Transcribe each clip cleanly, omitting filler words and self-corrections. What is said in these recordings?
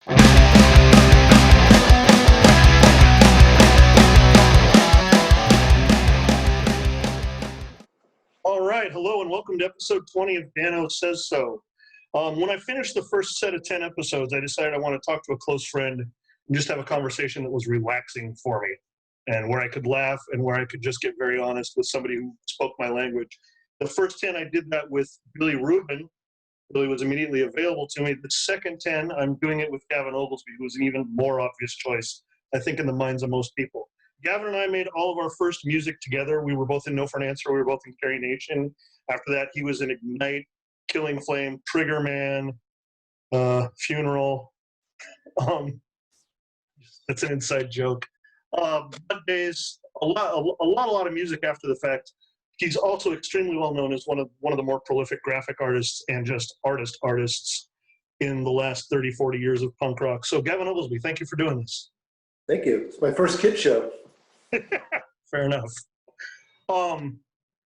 All right, hello and welcome to episode 20 of Dano Says So. When I finished the first set of 10 episodes, I decided I want to talk to a close friend and just have a conversation that was relaxing for me and where I could laugh and where I could just get very honest with somebody who spoke my language. The first 10, I did that with Billy Rubin. Billy was immediately available to me. The second 10, I'm doing it with Gavin Oglesby, who was an even more obvious choice, I think, in the minds of most people. Gavin and I made all of our first music together. We were both in No for an Answer. We were both in Carrie Nation. After that, he was in Ignite, Killing Flame, Trigger Man, Funeral. That's an inside joke. Bud Days, a lot of music after the fact. He's also extremely well known as one of the more prolific graphic artists and just artists in the last 30, 40 years of punk rock. So Gavin Oglesby, thank you for doing this. Thank you. It's my first kid show. Fair enough.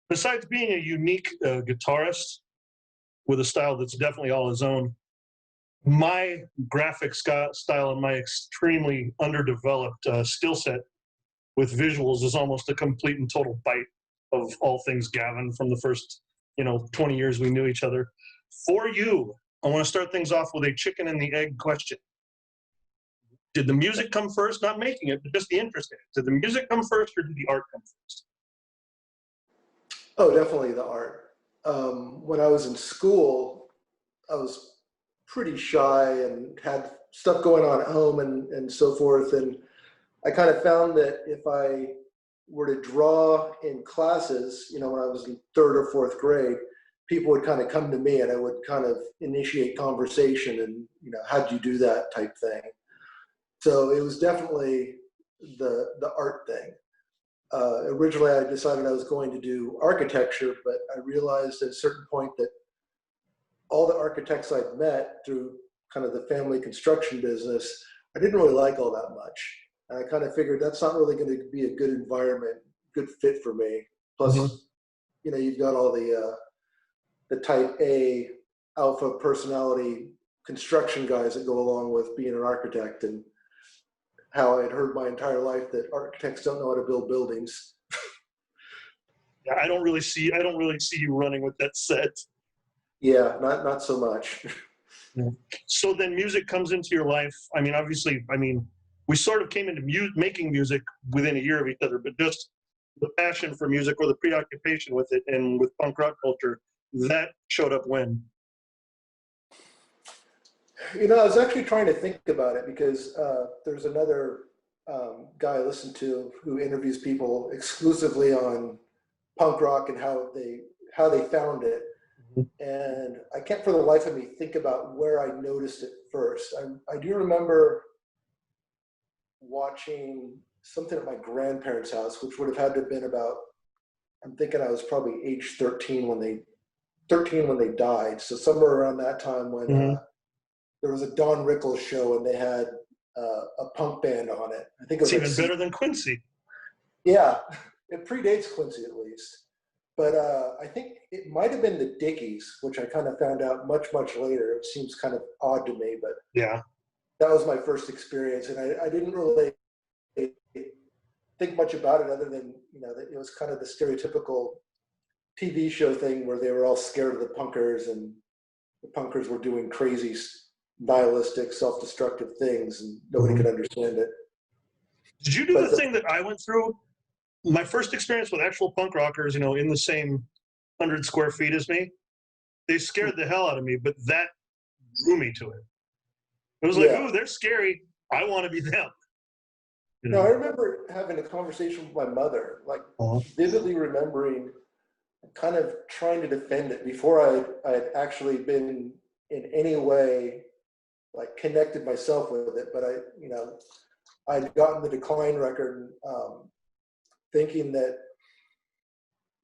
Besides being a unique guitarist with a style that's definitely all his own, my graphic style and my extremely underdeveloped skill set with visuals is almost a complete and total bite of all things Gavin from the first 20 years we knew each other. For you, I want to start things off with a chicken and the egg question. Did the music come first? Not making it, but just the interest in it. Did the music come first or did the art come first? Oh, definitely the art. When I was in school, I was pretty shy and had stuff going on at home and so forth. And I kind of found that if I were to draw in classes, when I was in third or fourth grade, people would kind of come to me and I would kind of initiate conversation and, how'd you do that type thing. So it was definitely the art thing. Originally, I decided I was going to do architecture, but I realized at a certain point that all the architects I'd met through kind of the family construction business, I didn't really like all that much. And I kind of figured that's not really going to be a good environment, good fit for me. Plus, you've got all the type A alpha personality construction guys that go along with being an architect, and how I had heard my entire life that architects don't know how to build buildings. Yeah, I don't really see you running with that set. Yeah, not so much. Yeah. So then music comes into your life. Obviously, we sort of came into making music within a year of each other, but just the passion for music or the preoccupation with it and with punk rock culture, that showed up when? I was actually trying to think about it because there's another guy I listen to who interviews people exclusively on punk rock and how they found it. And I can't for the life of me think about where I noticed it first. I do remember watching something at my grandparents' house, which would have had to have been about, I'm thinking I was probably age 13 when they died. So somewhere around that time when there was a Don Rickles show and they had a punk band on it. I think it was even better than Quincy. Yeah, it predates Quincy at least. But I think it might have been the Dickies, which I kind of found out much, much later. It seems kind of odd to me, but yeah, that was my first experience. And I didn't really think much about it other than, that it was kind of the stereotypical TV show thing where they were all scared of the punkers and the punkers were doing crazy nihilistic, self-destructive things, and nobody could understand it. Did you do the thing that I went through? My first experience with actual punk rockers, in the same 100 square feet as me, they scared the hell out of me, but that drew me to it. It was like, ooh, they're scary. I want to be them. No, I remember having a conversation with my mother, like vividly remembering kind of trying to defend it before I had actually been in any way like connected myself with it. But I'd gotten the Decline record thinking that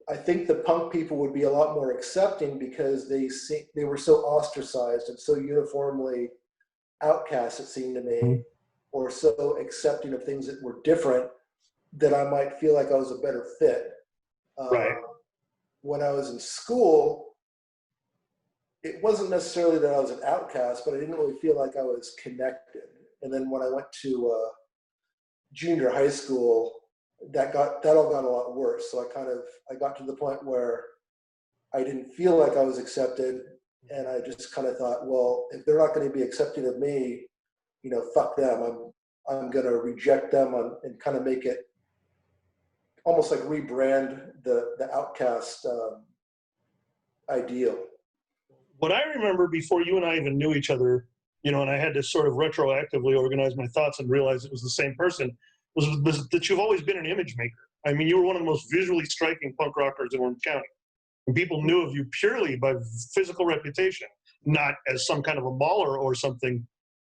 I think the punk people would be a lot more accepting because they were so ostracized and so uniformly outcast, it seemed to me, or so accepting of things that were different that I might feel like I was a better fit. Right. When I was in school, it wasn't necessarily that I was an outcast, but I didn't really feel like I was connected. And then when I went to junior high school, that all got a lot worse. So I got to the point where I didn't feel like I was accepted, and I just kind of thought, well, if they're not going to be accepting of me, fuck them. I'm going to reject them and kind of make it almost like rebrand the outcast ideal. What I remember before you and I even knew each other, and I had to sort of retroactively organize my thoughts and realize it was the same person, was that you've always been an image maker. I mean, you were one of the most visually striking punk rockers in Orange County. And people knew of you purely by physical reputation, not as some kind of a mauler or something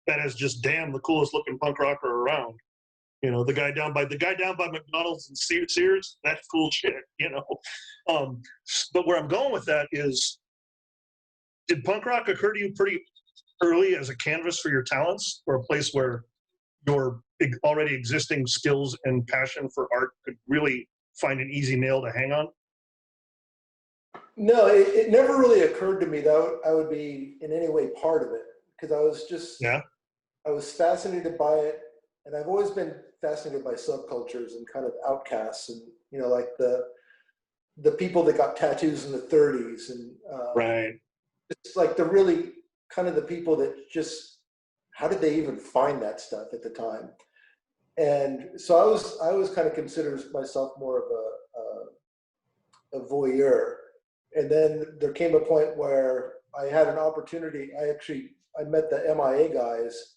that is just damn the coolest looking punk rocker around. The guy down by McDonald's and Sears, that's cool shit, But where I'm going with that is, did punk rock occur to you pretty early as a canvas for your talents, or a place where your already existing skills and passion for art could really find an easy nail to hang on? No, it never really occurred to me that I would be in any way part of it, because I was fascinated by it, and I've always been fascinated by subcultures and kind of outcasts, and like the people that got tattoos in the 30s, and Right. it's like the really kind of the people that just, how did they even find that stuff at the time? And so I was kind of considered myself more of a voyeur. And then there came a point where I had an opportunity. I met the MIA guys,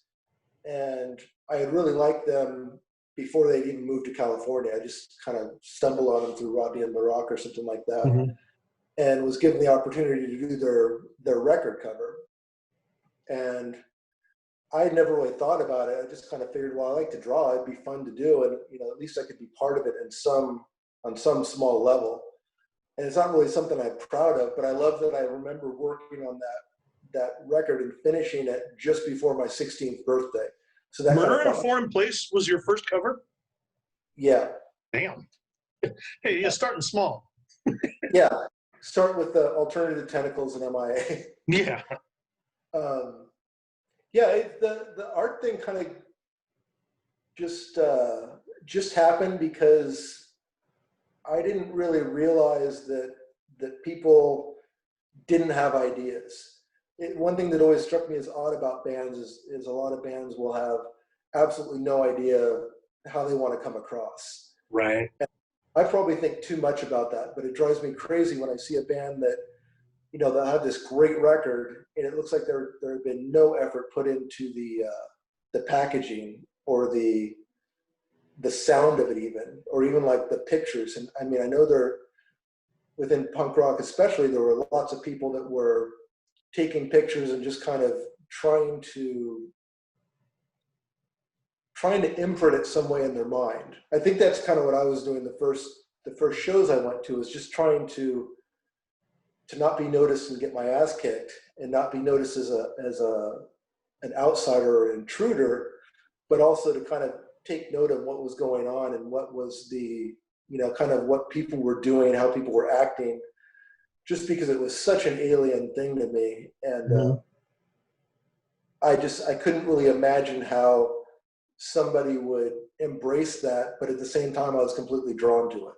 and I had really liked them before they'd even moved to California. I just kind of stumbled on them through Rodney and the Rock or something like that, Mm-hmm. and was given the opportunity to do their record cover. And I had never really thought about it. I just kind of figured, well, I like to draw. It'd be fun to do, and at least I could be part of it on some small level. And it's not really something I'm proud of, but I love that I remember working on that record and finishing it just before my 16th birthday. So that Murder kind in of a Foreign Place was your first cover? Yeah. Damn. Hey, you're starting small. Yeah. Start with the Alternative Tentacles and MIA. Yeah. The art thing kind of just happened because I didn't really realize that people didn't have ideas. One thing that always struck me as odd about bands is a lot of bands will have absolutely no idea how they want to come across. Right. And I probably think too much about that, but it drives me crazy when I see a band that, they'll have this great record and it looks like there have been no effort put into the packaging or the sound of it or even like the pictures. And I mean, I know within punk rock especially, there were lots of people that were taking pictures and just kind of trying to imprint it some way in their mind. I think that's kind of what I was doing the first shows I went to, was just trying to not be noticed and get my ass kicked and not be noticed as an outsider or intruder, but also to kind of take note of what was going on and what was the, kind of what people were doing, how people were acting, just because it was such an alien thing to me. And I couldn't really imagine how somebody would embrace that, but at the same time, I was completely drawn to it.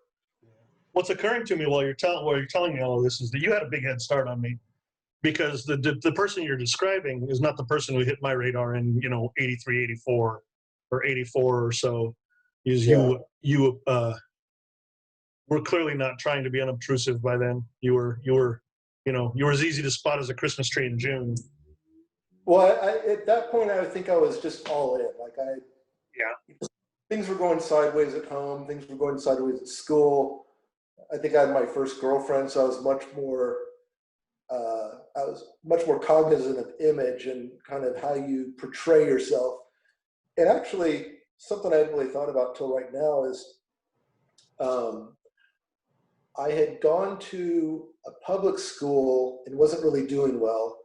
What's occurring to me while you're telling me all of this is that you had a big head start on me, because the person you're describing is not the person who hit my radar in 83, 84, or 84 or so. You were clearly not trying to be unobtrusive by then. You were as easy to spot as a Christmas tree in June. Well, at that point, I think I was just all in. Things were going sideways at home. Things were going sideways at school. I think I had my first girlfriend, so I was much more cognizant of image and kind of how you portray yourself. And actually, something I hadn't really thought about till right now is I had gone to a public school and wasn't really doing well.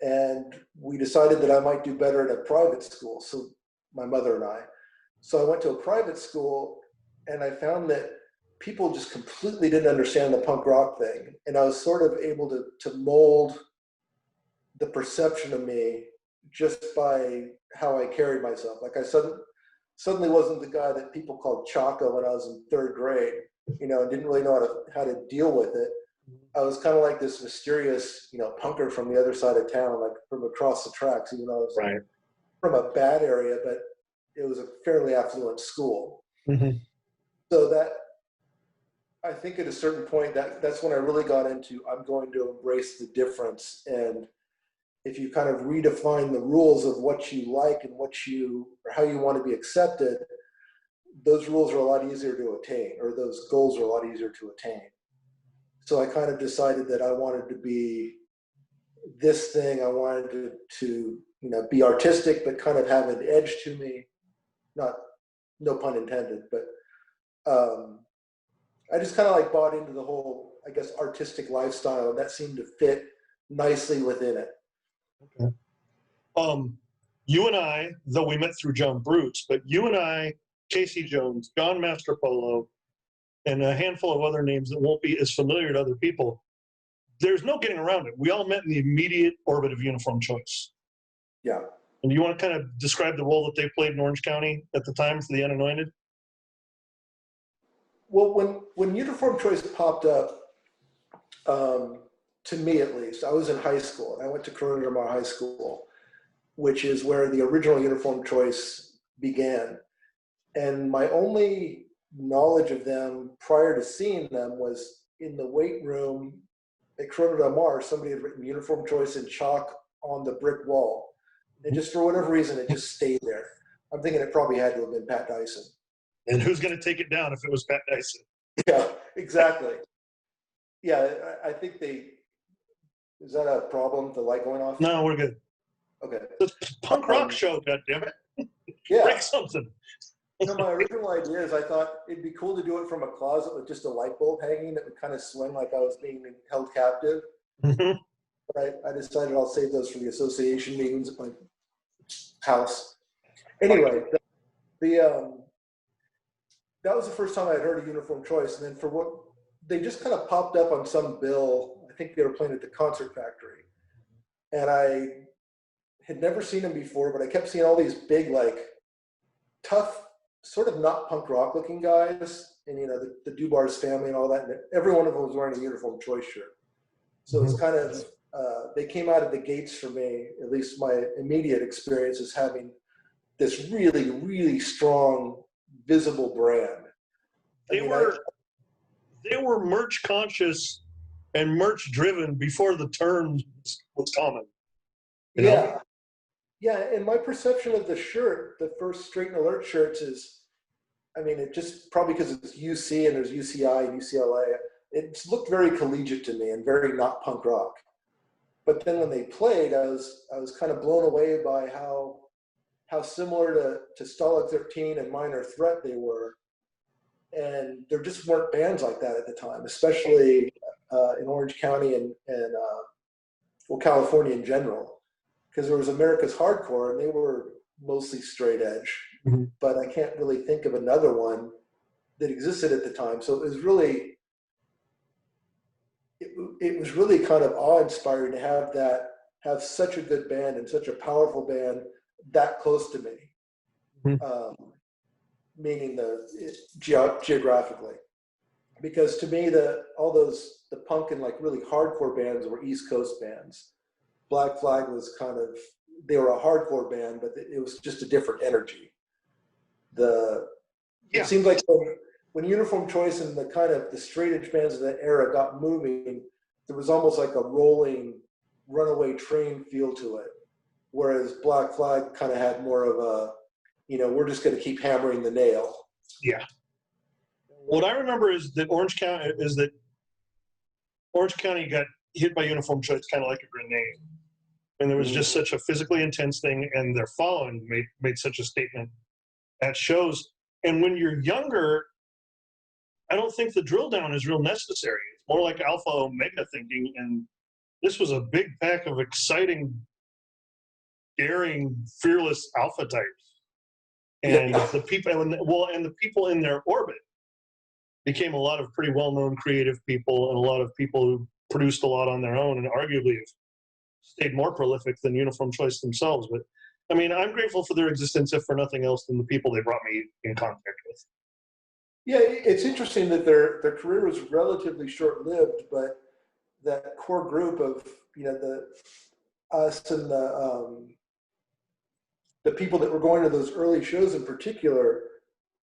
And we decided that I might do better at a private school, so my mother and I. So I went to a private school, and I found that people just completely didn't understand the punk rock thing. And I was sort of able to mold the perception of me just by how I carried myself. Like I suddenly wasn't the guy that people called Chaco when I was in third grade, and didn't really know how to deal with it. I was kind of like this mysterious, punker from the other side of town, like from across the tracks, even though I was Right. from a bad area, but it was a fairly affluent school. Mm-hmm. So that, I think at a certain point, that's when I really got into, I'm going to embrace the difference. And if you kind of redefine the rules of what you like and or how you want to be accepted, those rules are a lot easier to attain, or those goals are a lot easier to attain. So I kind of decided that I wanted to be this thing. I wanted to be artistic, but kind of have an edge to me. No pun intended, but I just kind of like bought into the whole, I guess, artistic lifestyle, and that seemed to fit nicely within it. Okay. You and I, though we met through John Bruce, but you and I, Casey Jones, John Mastropolo, and a handful of other names that won't be as familiar to other people, there's no getting around it. We all met in the immediate orbit of Uniform Choice. Yeah. And you want to kind of describe the role that they played in Orange County at the time for the Unanointed? Well, when Uniform Choice popped up, to me at least, I was in high school, and I went to Corona Del Mar High School, which is where the original Uniform Choice began. And my only knowledge of them prior to seeing them was in the weight room at Corona Del Mar. Somebody had written Uniform Choice in chalk on the brick wall. And just for whatever reason, it just stayed there. I'm thinking it probably had to have been Pat Dyson. And who's going to take it down if it was Pat Dyson? Yeah, exactly. Yeah, I think is that a problem, the light going off? No, we're good. Okay. It's a punk rock show, goddammit. Yeah. Break something. My original idea is I thought it'd be cool to do it from a closet with just a light bulb hanging that would kind of swing like I was being held captive. Mm-hmm. But I decided I'll save those for the association meetings at my house. Anyway, that was the first time I had heard of Uniform Choice. And then they just kind of popped up on some bill. I think they were playing at the Concert Factory. And I had never seen them before, but I kept seeing all these big, like, tough, sort of not punk rock looking guys, and the Dubar's family and all that, and every one of them was wearing a Uniform Choice shirt. So it's kind of they came out of the gates for me, at least my immediate experience, is having this really, really strong, visible brand. They were merch conscious and merch driven before the term was common. Yeah. Yeah, and my perception of the shirt, the first Straight and Alert shirts, is, it just probably because it's UC and there's UCI and UCLA, it looked very collegiate to me and very not punk rock. But then when they played, I was kind of blown away by how similar to Stalag 13 and Minor Threat they were. And there just weren't bands like that at the time, especially in Orange County and California in general. Because there was America's Hardcore, and they were mostly straight edge. Mm-hmm. But I can't really think of another one that existed at the time. So it was really kind of awe-inspiring to have such a good band and such a powerful band that close to me. Mm-hmm. Meaning geographically. Because to me, the punk and like really hardcore bands were East Coast bands. Black Flag was they were a hardcore band, but it was just a different energy. It seemed like when Uniform Choice and the straight edge bands of that era got moving, there was almost like a rolling runaway train feel to it. Whereas Black Flag kind of had more of a, we're just going to keep hammering the nail. Yeah. What I remember is that Orange County got hit by Uniform Choice kind of like a grenade. And there was just such a physically intense thing, and their following made such a statement at shows. And when you're younger, I don't think the drill down is real necessary. It's more like alpha omega thinking, and this was a big pack of exciting, daring, fearless alpha types. And the people in their orbit became a lot of pretty well-known creative people and a lot of people who produced a lot on their own and arguably stayed more prolific than Uniform Choice themselves. But I mean, I'm grateful for their existence, if for nothing else, than the people they brought me in contact with. Yeah, it's interesting that their career was relatively short-lived, but that core group of, the us and the people that were going to those early shows in particular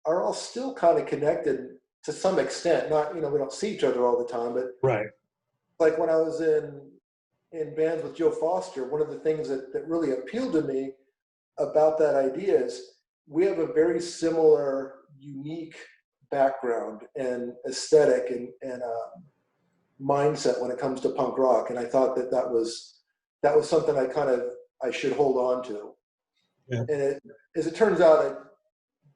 are all still kind of connected to some extent. Not, we don't see each other all the time, but Right. like when I was in bands with Joe Foster, one of the things that really appealed to me about that idea is we have a very similar, unique background and aesthetic and mindset when it comes to punk rock. And I thought that was something I should hold on to. Yeah. And as it turns out,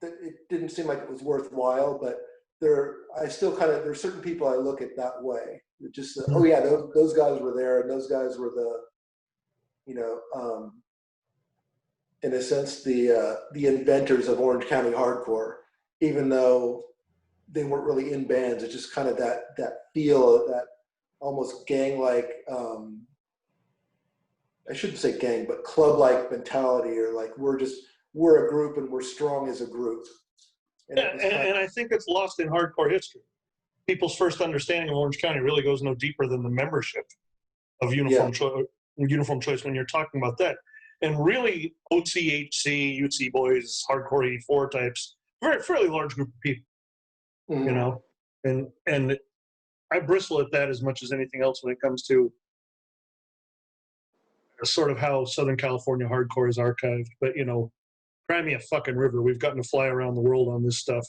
it didn't seem like it was worthwhile, but there's certain people I look at that way. Just, oh yeah, those guys were there, and those guys were in a sense, the inventors of Orange County hardcore, even though they weren't really in bands. It's just kind of that feel, that almost gang-like, I shouldn't say gang, but club-like mentality, or like we're a group and we're strong as a group. And I think it's lost in hardcore history. People's first understanding of Orange County really goes no deeper than the membership of Uniform Choice when you're talking about that. And really, OCHC, UC Boys, Hardcore 84 types, fairly large group of people, and I bristle at that as much as anything else when it comes to sort of how Southern California hardcore is archived. But, cry me a fucking river. We've gotten to fly around the world on this stuff,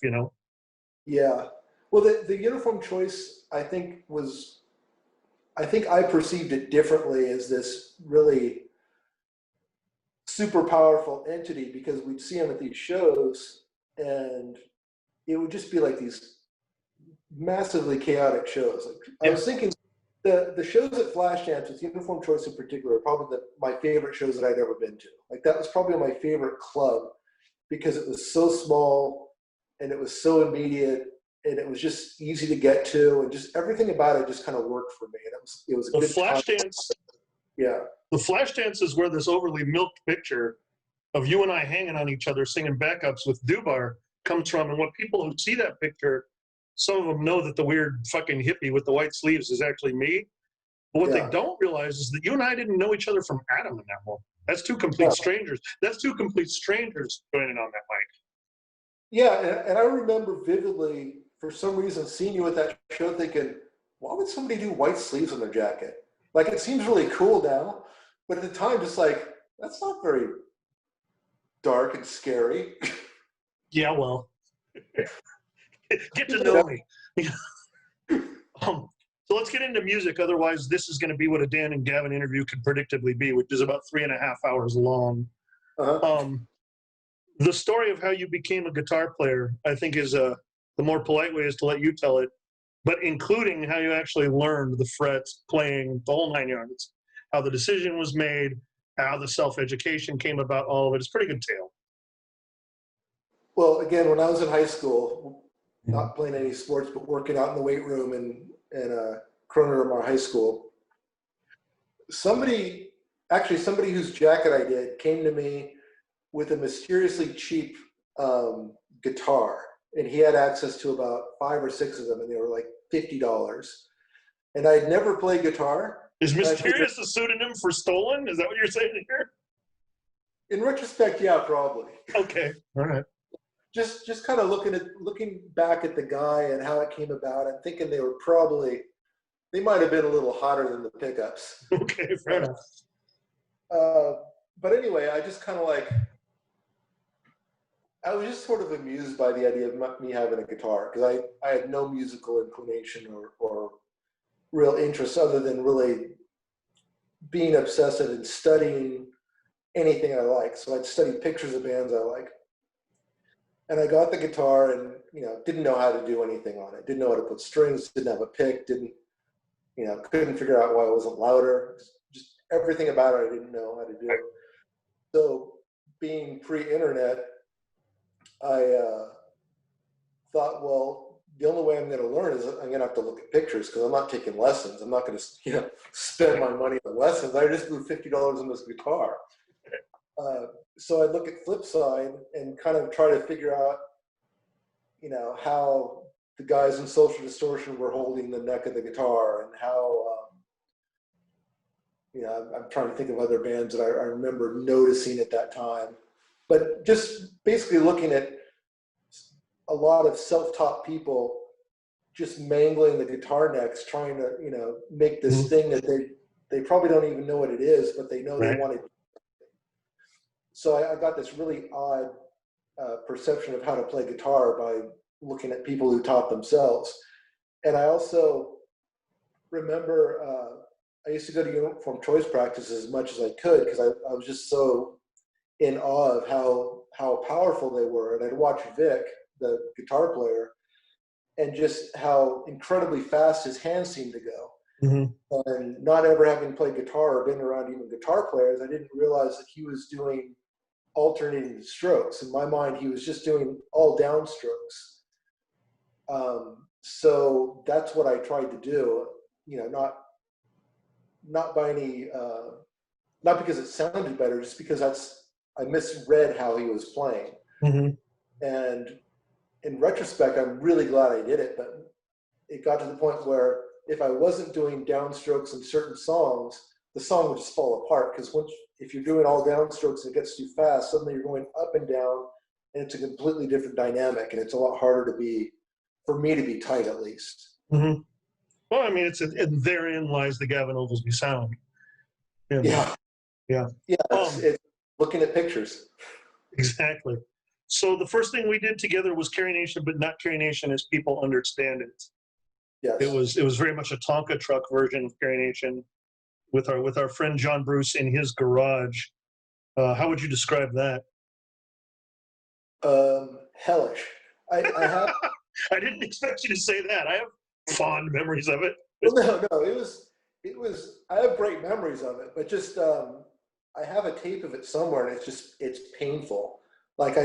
Yeah. Well, the Uniform Choice, I think I perceived it differently as this really super powerful entity, because we'd see them at these shows and it would just be like these massively chaotic shows. I was thinking the shows at Flashdance with Uniform Choice in particular are probably my favorite shows that I'd ever been to. Like that was probably my favorite club because it was so small and it was so immediate and it was just easy to get to, and just everything about it just kind of worked for me. And it was a good Flashdance. Yeah. The Flashdance is where this overly milked picture of you and I hanging on each other singing backups with Dubar comes from. And what people who see that picture, some of them know that the weird fucking hippie with the white sleeves is actually me. But what they don't realize is that you and I didn't know each other from Adam in that moment. That's two complete strangers. That's two complete strangers joining on that mic. Yeah, and I remember vividly, for some reason, seeing you at that show thinking, why would somebody do white sleeves on their jacket? Like, it seems really cool now, but at the time, just like, that's not very dark and scary. Yeah, well, get to know me. So let's get into music. Otherwise, this is going to be what a Dan and Gavin interview could predictably be, which is about 3.5 hours long. The story of how you became a guitar player, I think, is the more polite way is to let you tell it, but including how you actually learned the frets, playing, the whole 9 yards, how the decision was made, how the self-education came about, all of it. It's a pretty good tale. Well, again, when I was in high school, not playing any sports, but working out in the weight room in Kroner High School, somebody whose jacket I did came to me with a mysteriously cheap guitar, and he had access to about 5 or 6 of them, and they were like $50. And I'd never played guitar. Is mysterious a pseudonym for stolen? Is that what you're saying here? In retrospect, yeah, probably. Okay, all right. Just kind of looking back at the guy and how it came about, I'm thinking they might have been a little hotter than the pickups. Okay, fair enough. But anyway, I just kind of I was just sort of amused by the idea of me having a guitar, because I had no musical inclination or real interest other than really being obsessive and studying anything I like. So I'd study pictures of bands I like. And I got the guitar and, didn't know how to do anything on it. Didn't know how to put strings, didn't have a pick, couldn't figure out why it wasn't louder. Just everything about it I didn't know how to do. So being pre-internet, I thought, well, the only way I'm going to learn is I'm going to have to look at pictures because I'm not taking lessons. I'm not going to, spend my money on lessons. I just blew $50 on this guitar. So I look at Flipside and kind of try to figure out, how the guys in Social Distortion were holding the neck of the guitar and how, I'm trying to think of other bands that I remember noticing at that time. But just basically looking at a lot of self-taught people just mangling the guitar necks, trying to, make this thing that they probably don't even know what it is, but they know they want it. So I got this really odd perception of how to play guitar by looking at people who taught themselves. And I also remember I used to go to uniform choice practices as much as I could because I was just so in awe of how powerful they were. And I'd watch Vic, the guitar player, and just how incredibly fast his hands seemed to go. And not ever having played guitar or been around even guitar players, I didn't realize that he was doing alternating strokes. In my mind, he was just doing all down strokes. So that's what I tried to do, not by any, not because it sounded better, just because I misread how he was playing. And in retrospect, I'm really glad I did it, but it got to the point where if I wasn't doing downstrokes in certain songs, the song would just fall apart because if you're doing all downstrokes and it gets too fast, suddenly you're going up and down, and it's a completely different dynamic, and it's a lot harder for me to be tight at least. Well, I mean, and therein lies the Gavin Oglesby sound. Yeah. It's looking at pictures. Exactly. So the first thing we did together was Carry Nation, but not Carry Nation as people understand it. Yes. It was very much a Tonka truck version of Carry Nation with our friend John Bruce in his garage. How would you describe that? Hellish. I have. I didn't expect you to say that. I have fond memories of it. Well, no, it was. I have great memories of it, but just I have a tape of it somewhere, and it's painful. Like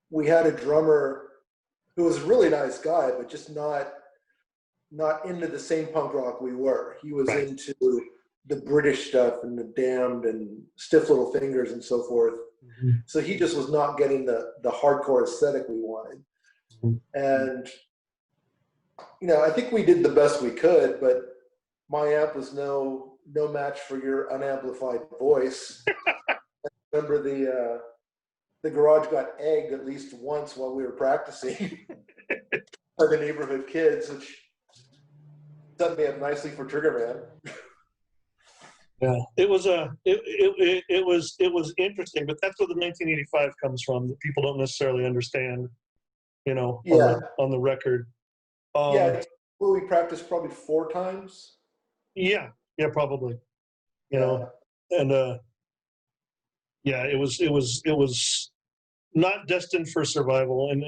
we had a drummer who was a really nice guy, but just not into the same punk rock we were. He was into the British stuff and the Damned and Stiff Little Fingers and so forth. So he just was not getting the hardcore aesthetic we wanted. And, I think we did the best we could, but my amp was no match for your unamplified voice. I remember the garage got egged at least once while we were practicing by the neighborhood kids, which set me up nicely for Trigger Man. Yeah, it was interesting, but that's where the 1985 comes from that people don't necessarily understand, on the record. We practiced probably 4 times. Yeah, probably. And it was not destined for survival, and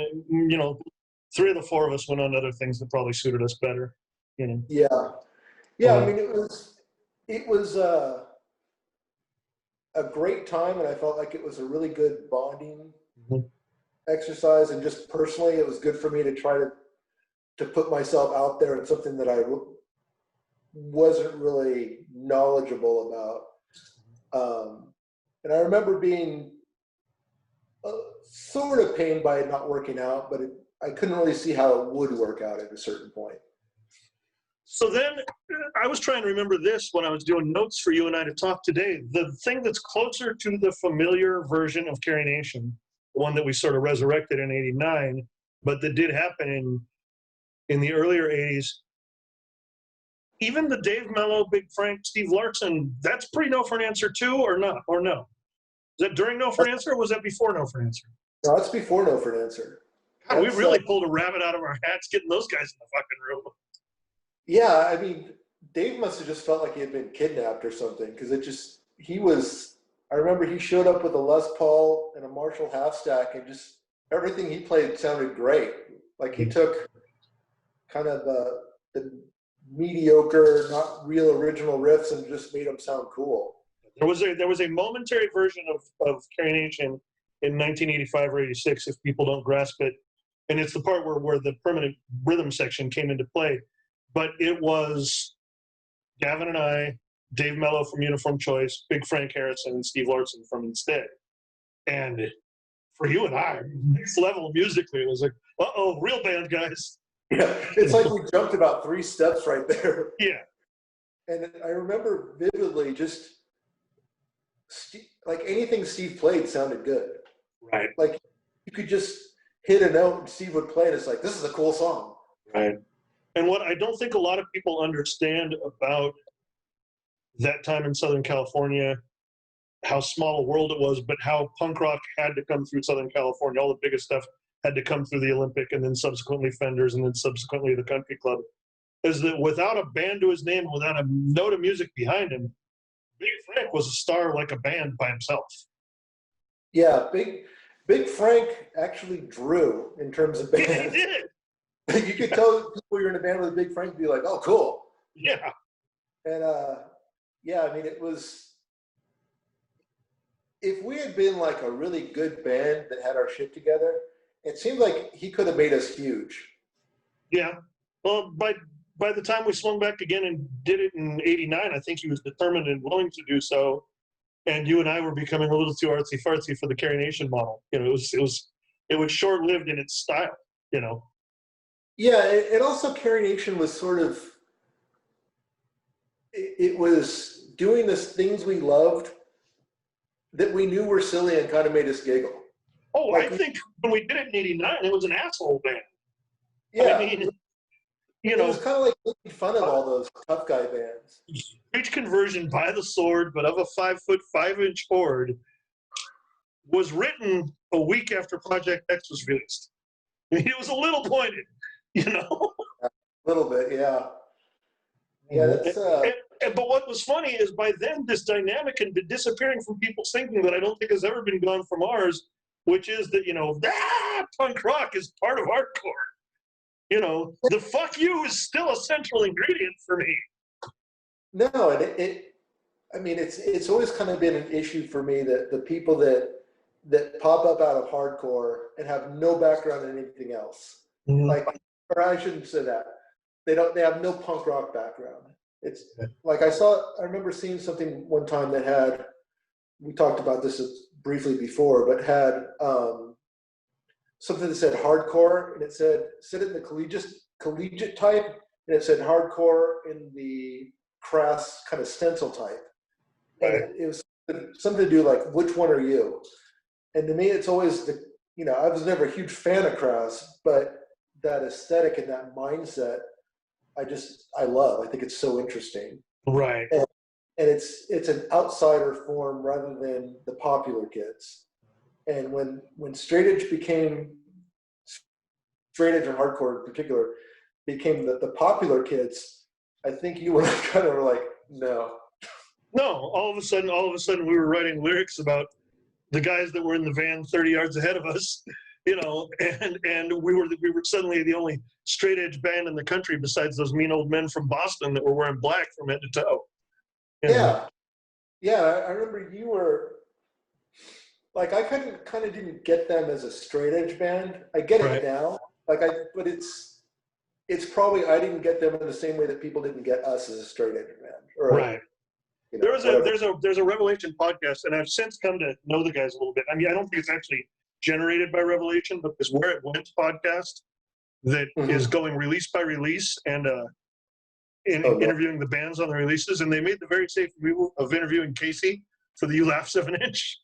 3 of the 4 of us went on other things that probably suited us better. Yeah. I mean, it was a great time, and I felt like it was a really good bonding exercise, and just personally, it was good for me to try to put myself out there in something that I wasn't really knowledgeable about. And I remember being sort of pained by it not working out, but I couldn't really see how it would work out at a certain point. So then I was trying to remember this when I was doing notes for you and I to talk today. The thing that's closer to the familiar version of Carry Nation, the one that we sort of resurrected in '89, but that did happen in the earlier '80s. Even the Dave Mello, Big Frank, Steve Larson, that's pre-No for an Answer too, or not? Or no? Is that during No for an Answer, or was that before No for an Answer? No, that's before No for an Answer. God, we really pulled a rabbit out of our hats getting those guys in the fucking room. Yeah, I mean, Dave must have just felt like he had been kidnapped or something, because I remember he showed up with a Les Paul and a Marshall half stack, and just everything he played sounded great. Like he took kind of the mediocre, not real original riffs and just made them sound cool. There was a momentary version of Carry Nation in 1985 or '86, if people don't grasp it. and it's the part where the permanent rhythm section came into play. But it was Gavin and I, Dave Mello from Uniform Choice, Big Frank Harrison, and Steve Larson from Instead. And for you and I, next level musically, it was like, uh-oh, real band, guys. Yeah, it's like we jumped about 3 steps right there. Yeah. And I remember vividly just like anything Steve played sounded good. Right. Like you could just hit a note and Steve would play it. It's like, this is a cool song. Right. And what I don't think a lot of people understand about that time in Southern California, how small a world it was, but how punk rock had to come through Southern California. All the biggest stuff had to come through the Olympic and then subsequently Fenders and then subsequently the Country Club. Is that without a band to his name, without a note of music behind him, Big Frank was a star like a band by himself. Yeah, Big Frank actually drew in terms of bands. He did. You could tell people you're in a band with Big Frank and be like, oh, cool. Yeah. And yeah, I mean, it was, if we had been like a really good band that had our shit together, it seemed like he could have made us huge. Yeah. Well, by the time we swung back again and did it in '89, I think he was determined and willing to do so. And you and I were becoming a little too artsy fartsy for the Carrie Nation model. You know, it was short lived in its style. You know. Yeah, it also Carrie Nation was sort of. It was doing the things we loved that we knew were silly and kind of made us giggle. Oh, like I think when we did it in '89, it was an asshole band. Yeah. I mean, you know, it was kind of like making fun of all those tough guy bands. Breach Conversion by the Sword, but of a 5'5" horde, was written a week after Project X was released. I mean, it was a little pointed, you know. A little bit, yeah. Yeah, that's. But what was funny is by then this dynamic had been disappearing from people's thinking that I don't think has ever been gone from ours, which is that, you know, punk rock is part of hardcore. You know, the fuck you is still a central ingredient for me. No, and I mean, it's always kind of been an issue for me that the people that pop up out of hardcore and have no background in anything else, like, or I shouldn't say that, they have no punk rock background. It's like I remember seeing something one time that had, we talked about this briefly before, but had something that said hardcore, and it said it in the collegiate type, and it said hardcore in the crass kind of stencil type. Right. And it was something to do like, which one are you? And to me, it's always I was never a huge fan of crass, but that aesthetic and that mindset, I love. I think it's so interesting. Right. And it's an outsider form rather than the popular kids. And when straight edge and hardcore in particular became the popular kids, I think you were kind of like, no. No, all of a sudden we were writing lyrics about the guys that were in the van 30 yards ahead of us, you know, and we were suddenly the only straight edge band in the country besides those mean old men from Boston that were wearing black from head to toe. Yeah. Yeah, I remember you were like, I kind of didn't get them as a straight edge band. I get it now. But it's probably I didn't get them in the same way that people didn't get us as a straight edge band. Right. You know, there's a Revelation podcast, and I've since come to know the guys a little bit. I mean, I don't think it's actually generated by Revelation, but this Where It Went podcast that is going release by release and interviewing the bands on the releases, and they made the very safe move of interviewing Casey for the You Laugh 7-inch.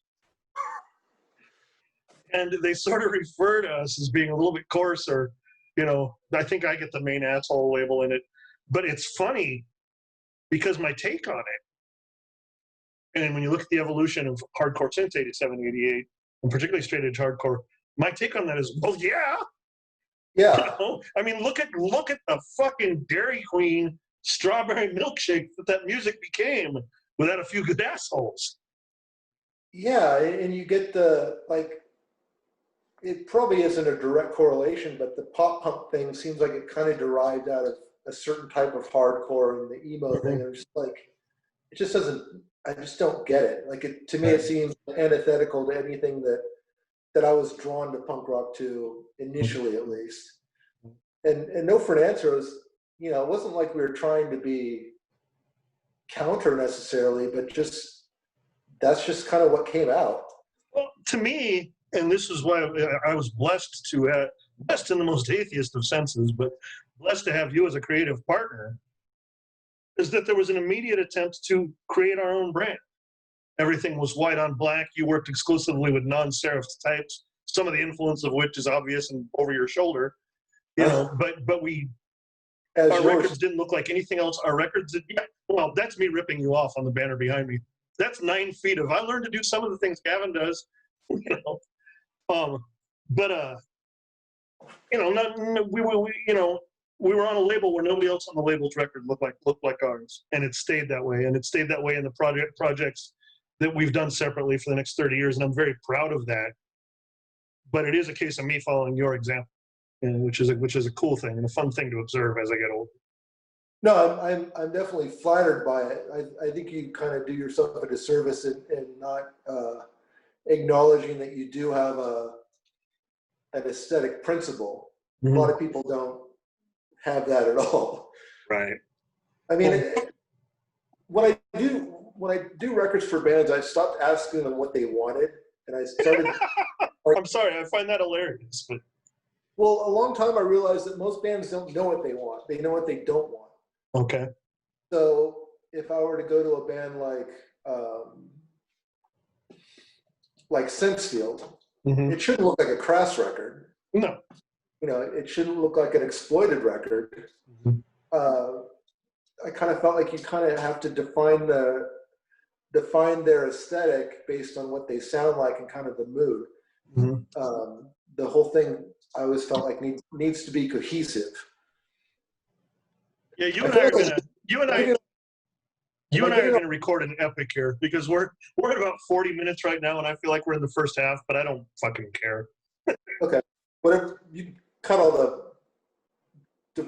And they sort of refer to us as being a little bit coarse, or, you know, I think I get the main asshole label in it. But it's funny because my take on it, and when you look at the evolution of hardcore since 87, 88, and particularly straight edge hardcore, my take on that is, well, yeah. Yeah. You know? I mean, look at the fucking Dairy Queen strawberry milkshake that music became without a few good assholes. Yeah, and you get it probably isn't a direct correlation, but the pop punk thing seems like it kind of derived out of a certain type of hardcore, and the emo thing. And just like, it just doesn't. I just don't get it. Like, to me, it seems antithetical to anything that that I was drawn to punk rock to initially, at least. And No for an Answer was, you know, it wasn't like we were trying to be counter necessarily, but just that's just kind of what came out. Well, to me, and this is why I was blessed to have, blessed in the most atheist of senses, but blessed to have you as a creative partner, is that there was an immediate attempt to create our own brand. Everything was white on black. You worked exclusively with non-serif types, some of the influence of which is obvious and over your shoulder, you know, but we, our records didn't look like anything else. Our records did, yeah, well, that's me ripping you off on the banner behind me. That's 9 feet of, I learned to do some of the things Gavin does, you know. You know, we were on a label where nobody else on the label's record looked like ours, and it stayed that way, and it stayed that way in the projects that we've done separately for the next 30 years, and I'm very proud of that. But it is a case of me following your example, which is a cool thing and a fun thing to observe as I get older. No, I'm definitely flattered by it. I think you kind of do yourself a disservice in not acknowledging that you do have an aesthetic principle. Mm-hmm. A lot of people don't have that at all. Right. I mean, when I do records for bands, I stopped asking them what they wanted, and I started. I'm sorry, I find that hilarious. But well, a long time I realized that most bands don't know what they want; they know what they don't want. Okay. So if I were to go to a band like Sensefield, mm-hmm. It shouldn't look like a Crass record. No. You know, it shouldn't look like an Exploited record. Mm-hmm. I kind of felt like you kind of have to define their aesthetic based on what they sound like and kind of the mood. Mm-hmm. The whole thing I always felt like needs to be cohesive. Yeah, you and I are gonna record an epic here because we're at about 40 minutes right now, and I feel like we're in the first half, but I don't fucking care. Okay, whatever. You cut all the.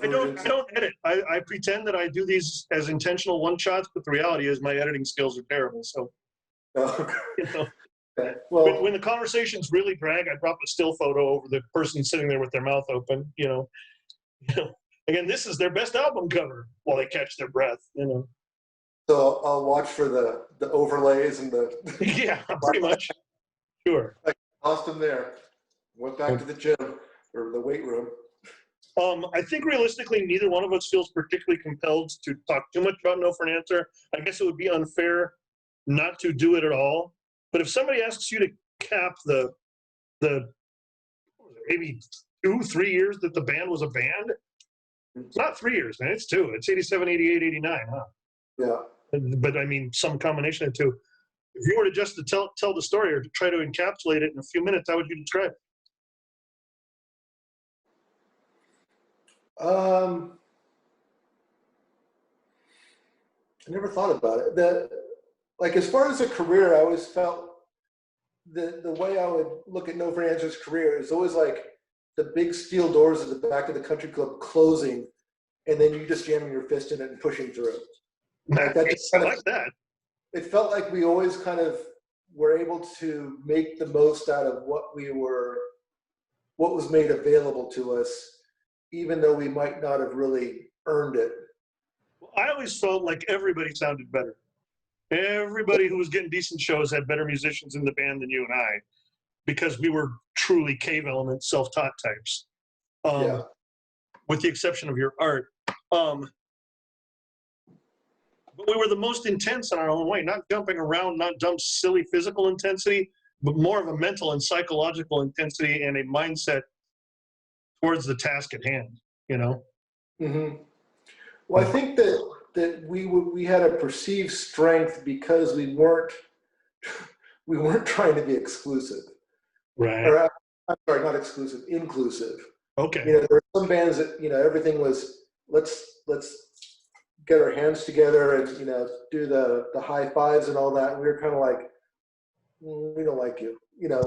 I don't edit. I pretend that I do these as intentional one shots, but the reality is my editing skills are terrible. So, you know, okay. Well, when the conversations really drag, I drop a still photo over the person sitting there with their mouth open. You know, again, this is their best album cover while they catch their breath. You know. So I'll watch for the overlays and the. Yeah, pretty much. Sure. I lost them there. Went back to the gym or the weight room. I think realistically, neither one of us feels particularly compelled to talk too much about No for an Answer. I guess it would be unfair not to do it at all. But if somebody asks you to cap the maybe 2-3 years that the band was a band, it's not 3 years, man. It's 2. It's 87, 88, 89, huh? Yeah. But I mean, some combination of 2. If you were to just to tell the story or to try to encapsulate it in a few minutes, how would you describe it? I never thought about it. Like as far as a career, I always felt the way I would look at No for an Answer's career is always like the big steel doors at the back of the country club closing, and then you just jamming your fist in it and pushing through. Like that just kind of, like that. It felt like we always kind of were able to make the most out of what was made available to us, even though we might not have really earned it. I always felt like everybody sounded better. Everybody who was getting decent shows had better musicians in the band than you and I, because we were truly cave element, self-taught types. With the exception of your art. But we were the most intense in our own way, not jumping around, not dumb, silly physical intensity, but more of a mental and psychological intensity and a mindset towards the task at hand, you know? Mm-hmm. Well, I think that we had a perceived strength because we weren't trying to be exclusive. Right. Or, I'm sorry, not exclusive, inclusive. Okay. You know, there were some bands that, you know, everything was let's get our hands together and, you know, do the high fives and all that. And we were kind of like, we don't like you. You know,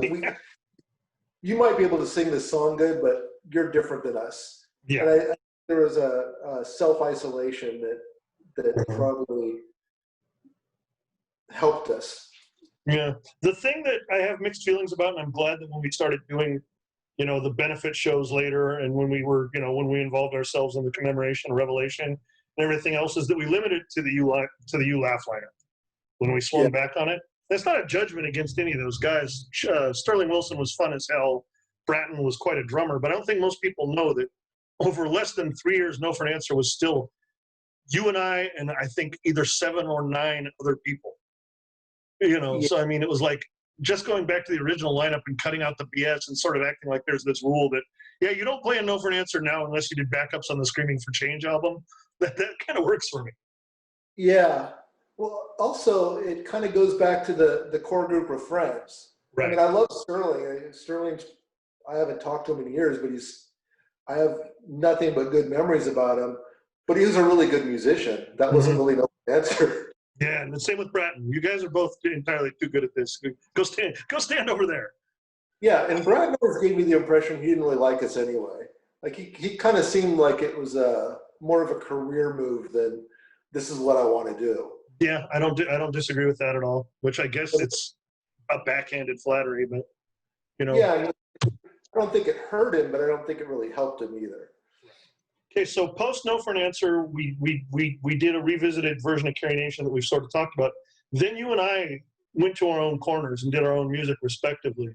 you might be able to sing this song good, but you're different than us. Yeah. And there was a self-isolation that Mm-hmm. probably helped us. Yeah. The thing that I have mixed feelings about, and I'm glad that when we started doing, the benefit shows later, and when we were, when we involved ourselves in the commemoration, revelation, and everything else, is that we limited to the You Laugh lineup when we swung Yeah. back on it. That's not a judgment against any of those guys. Sterling Wilson was fun as hell. Bratton was quite a drummer, but I don't think most people know that over less than 3 years, No for an Answer was still you and I think either 7 or 9 other people. Yeah. So I mean, it was like just going back to the original lineup and cutting out the BS and sort of acting like there's this rule that, yeah, you don't play a No for an Answer now unless you did backups on the Screaming for Change album. That kind of works for me. Yeah. Well, also, it kind of goes back to the core group of friends. Right. I mean, I love Sterling. Sterling's, I haven't talked to him in years, but I have nothing but good memories about him. But he was a really good musician. That wasn't really No answer. Yeah, and the same with Bratton. You guys are both entirely too good at this. Go stand over there. Yeah, and Brad always gave me the impression he didn't really like us anyway. Like he kind of seemed like it was more of a career move than this is what I want to do. Yeah, I don't disagree with that at all. Which I guess it's a backhanded flattery, but Yeah, I mean, I don't think it hurt him, but I don't think it really helped him either. Okay, so post No for an Answer, we did a revisited version of Carrie Nation that we've sort of talked about. Then you and I went to our own corners and did our own music respectively.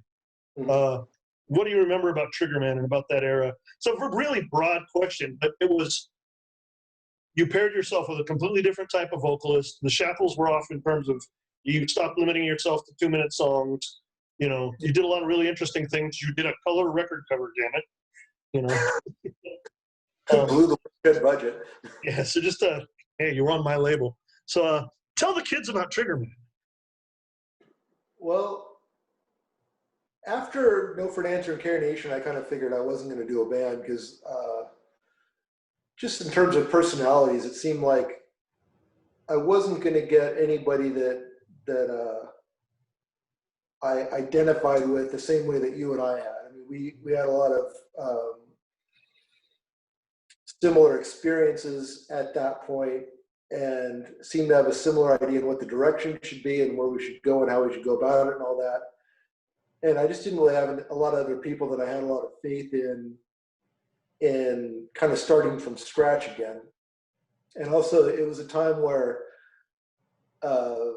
Mm-hmm. What do you remember about Triggerman and about that era? So a really broad question, but it was, you paired yourself with a completely different type of vocalist. The shackles were off in terms of you stopped limiting yourself to 2-minute songs. You did a lot of really interesting things. You did a color record cover, damn it. Blew the good budget. Yeah, so just hey, you're on my label. So tell the kids about Triggerman. Well, after No for an Answer and Carrie Nation, I kind of figured I wasn't going to do a band because just in terms of personalities, it seemed like I wasn't going to get anybody that I identified with the same way that you and I had. I mean, we had a lot of similar experiences at that point and seemed to have a similar idea of what the direction should be and where we should go and how we should go about it and all that. And I just didn't really have a lot of other people that I had a lot of faith in kind of starting from scratch again. And also it was a time where I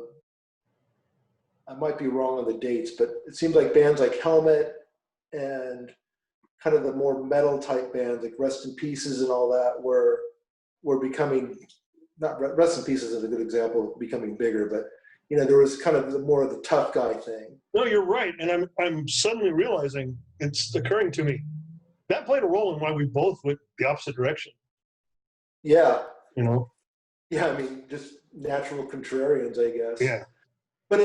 might be wrong on the dates, but it seems like bands like Helmet and kind of the more metal type bands like Rest in Pieces and all that were becoming, not Rest in Pieces is a good example of becoming bigger, but there was kind of more of the tough guy thing. No, you're right, and I'm suddenly realizing it's occurring to me that played a role in why we both went the opposite direction. Yeah. Yeah, I mean, just natural contrarians, I guess. Yeah. But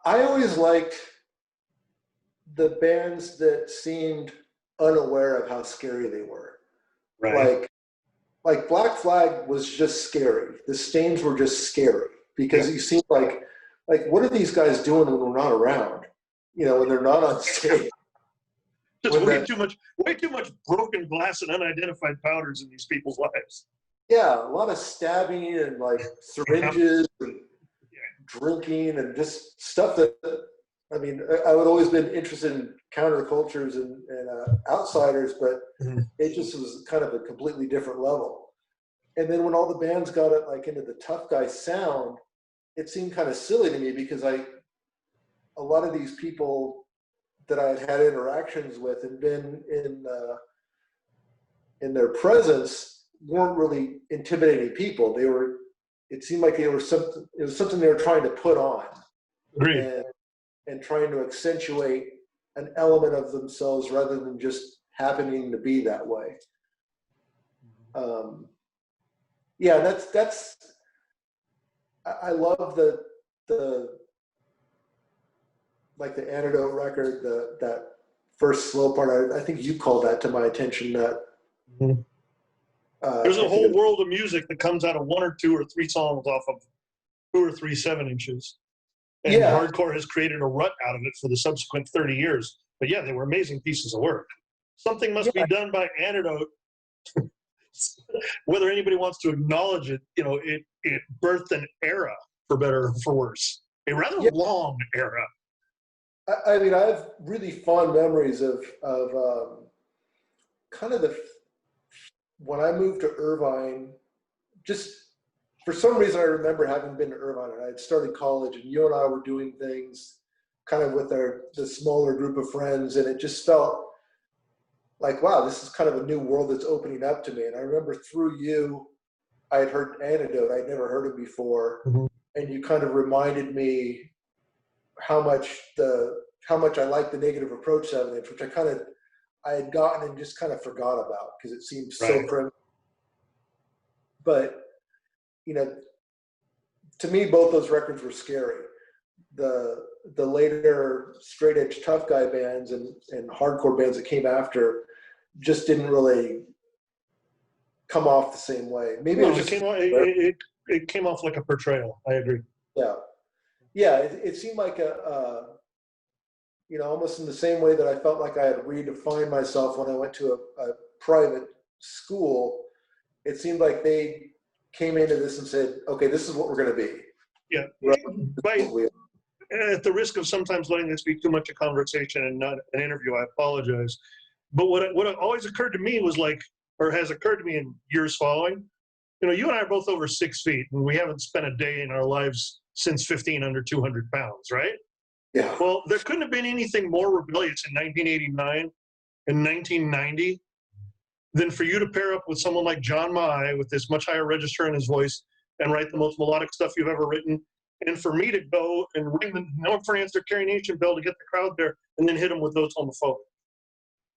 I always liked the bands that seemed unaware of how scary they were. Right. Like Black Flag was just scary. The Stains were just scary because you seemed like what are these guys doing when we're not around? When they're not on stage. Just way too much broken glass and unidentified powders in these people's lives. Yeah, a lot of stabbing and like syringes and drinking and just stuff that, I mean, I would always been interested in countercultures and outsiders, but it just was kind of a completely different level. And then when all the bands got it like into the tough guy sound, it seemed kind of silly to me because a lot of these people that I had interactions with and been in their presence weren't really intimidating people. It seemed like it was something they were trying to put on. Agreed. And trying to accentuate an element of themselves rather than just happening to be that way. That's I love the like the Antidote record, that first slow part. I think you called that to my attention. That there's a whole world of music that comes out of 1 or 2 or 3 songs off of 2 or 3 7-inches. And hardcore has created a rut out of it for the subsequent 30 years. But yeah, they were amazing pieces of work. Something must be done by Antidote. Whether anybody wants to acknowledge it, it birthed an era for better or for worse. A rather Yeah. long era. I mean, I have really fond memories of kind of when I moved to Irvine. Just for some reason, I remember having been to Irvine, and I had started college, and you and I were doing things kind of with the smaller group of friends, and it just felt like, wow, this is kind of a new world that's opening up to me. And I remember through you, I had heard Antidote. I'd never heard it before, Mm-hmm. and you kind of reminded me how much I liked the Negative Approach 7-inch, which I had gotten and just kind of forgot about because it seemed so primitive. But you know, to me, both those records were scary. The later straight edge tough guy bands and hardcore bands that came after just didn't really come off the same way. Maybe No, it came off like a portrayal. I agree. Yeah. It seemed like almost in the same way that I felt like I had redefined myself when I went to a private school. It seemed like they came into this and said, okay, this is what we're going to be. Yeah. At the risk of sometimes letting this be too much a conversation and not an interview, I apologize. But what always occurred to me was has occurred to me in years following, you and I are both over 6 feet, and we haven't spent a day in our lives since 15 under 200 pounds, right? Yeah. Well, there couldn't have been anything more rebellious in 1989 and 1990 than for you to pair up with someone like John Mai with this much higher register in his voice and write the most melodic stuff you've ever written, and for me to go and ring the No France or Carrie Nation bell to get the crowd there and then hit them with those homophobic.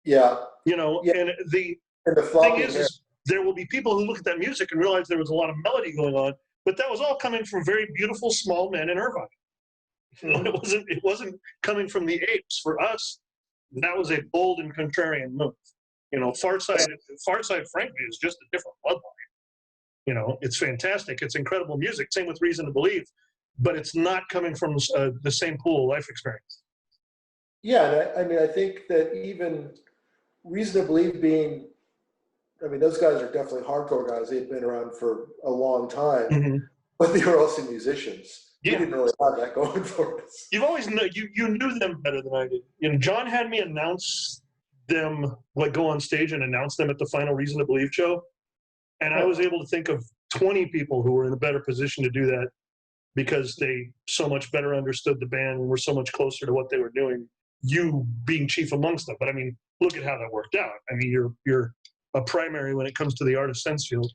Yeah. And the thing is there will be people who look at that music and realize there was a lot of melody going on, but that was all coming from very beautiful small men in Irvine. It wasn't coming from the apes. For us, that was a bold and contrarian move. Farside, frankly, is just a different bloodline. It's fantastic. It's incredible music. Same with Reason to Believe, but it's not coming from the same pool of life experience. Yeah, and I think that even Reason to Believe those guys are definitely hardcore guys. They've been around for a long time, but they were also musicians. Yeah. We didn't really have that going for us. You've always you knew them better than I did. John had me announce them, go on stage and announce them at the final Reason to Believe show, and I was able to think of 20 people who were in a better position to do that because they so much better understood the band and were so much closer to what they were doing. You being chief amongst them, but look at how that worked out. You're a primary when it comes to the art of sense field.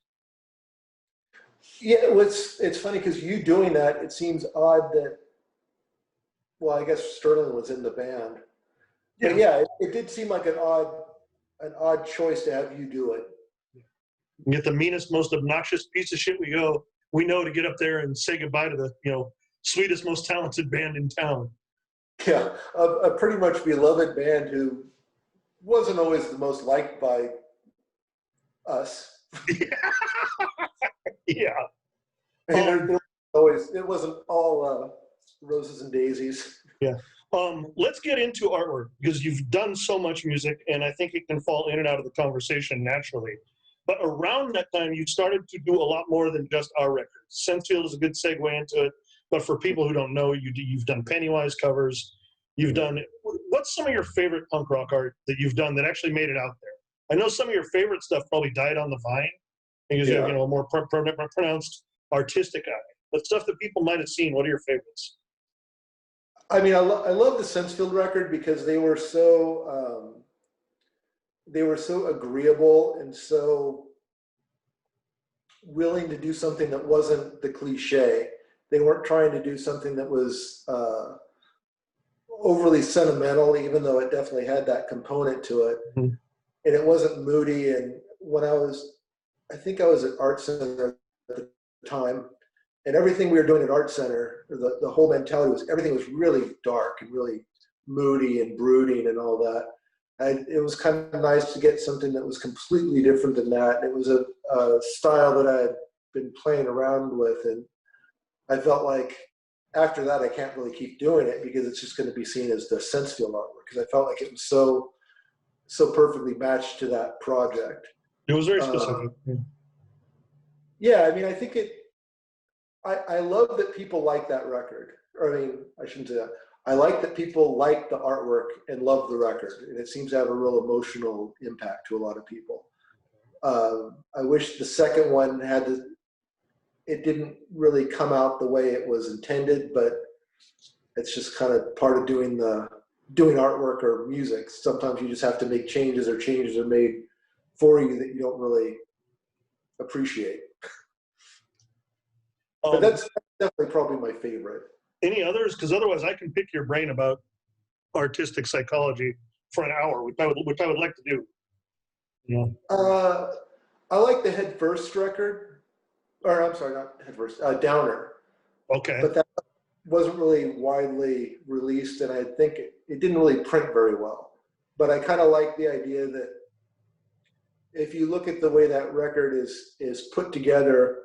Yeah, it's funny because you doing that, it seems odd that, well, I guess Sterling was in the band. Yeah. But yeah, it did seem like an odd choice to have you do it. You get the meanest, most obnoxious piece of shit we know to get up there and say goodbye to the, sweetest, most talented band in town. Yeah, a pretty much beloved band who wasn't always the most liked by us. Yeah. It wasn't all roses and daisies. Yeah. Let's get into artwork because you've done so much music, and I think it can fall in and out of the conversation naturally. But around that time, you started to do a lot more than just our records. Sensefield is a good segue into it. But for people who don't know, you've done Pennywise covers. What's some of your favorite punk rock art that you've done that actually made it out there? I know some of your favorite stuff probably died on the vine because you have a more pronounced artistic eye. But stuff that people might have seen, what are your favorites? I love the Sensefield record because they were so agreeable and so willing to do something that wasn't the cliche. They weren't trying to do something that was overly sentimental, even though it definitely had that component to it. Mm-hmm. And it wasn't moody. And when I think I was at Art Center at the time, and everything we were doing at Art Center, the whole mentality was everything was really dark and really moody and brooding and all that. It was kind of nice to get something that was completely different than that. It was a style that I had been playing around with, and I felt like after that I can't really keep doing it because it's just going to be seen as the Sensefield artwork, because I felt like it was so perfectly matched to that project. It was very specific. Yeah, I think I love that people like that record. Or I mean, I shouldn't say that. I like that people like the artwork and love the record, and it seems to have a real emotional impact to a lot of people. I wish the second one it didn't really come out the way it was intended, but it's just kind of part of doing artwork or music. Sometimes you just have to make changes, or changes are made for you that you don't really appreciate. But that's definitely probably my favorite. Any others? Because otherwise I can pick your brain about artistic psychology for an hour, which I would like to do. Yeah. I like the Head First record, or I'm sorry, not Head First, Downer. Okay. But that wasn't really widely released, and I think it didn't really print very well. But I kind of like the idea that if you look at the way that record is put together,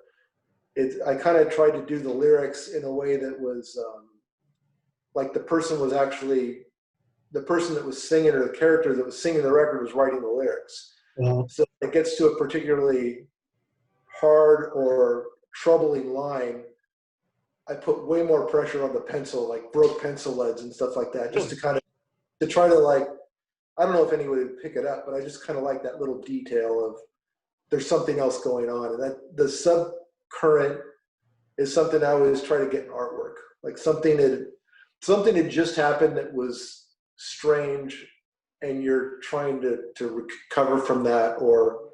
I kind of tried to do the lyrics in a way that was like the person that was singing, or the character that was singing the record was writing the lyrics. Uh-huh. So it gets to a particularly hard or troubling line, I put way more pressure on the pencil, like broke pencil leads and stuff like that, just to kind of, to try to, like, I don't know if anybody would pick it up, but I just kind of like that little detail of there's something else going on. And that the subcurrent is something I always try to get in artwork. Like something had just happened that was strange, and you're trying to recover from that, or,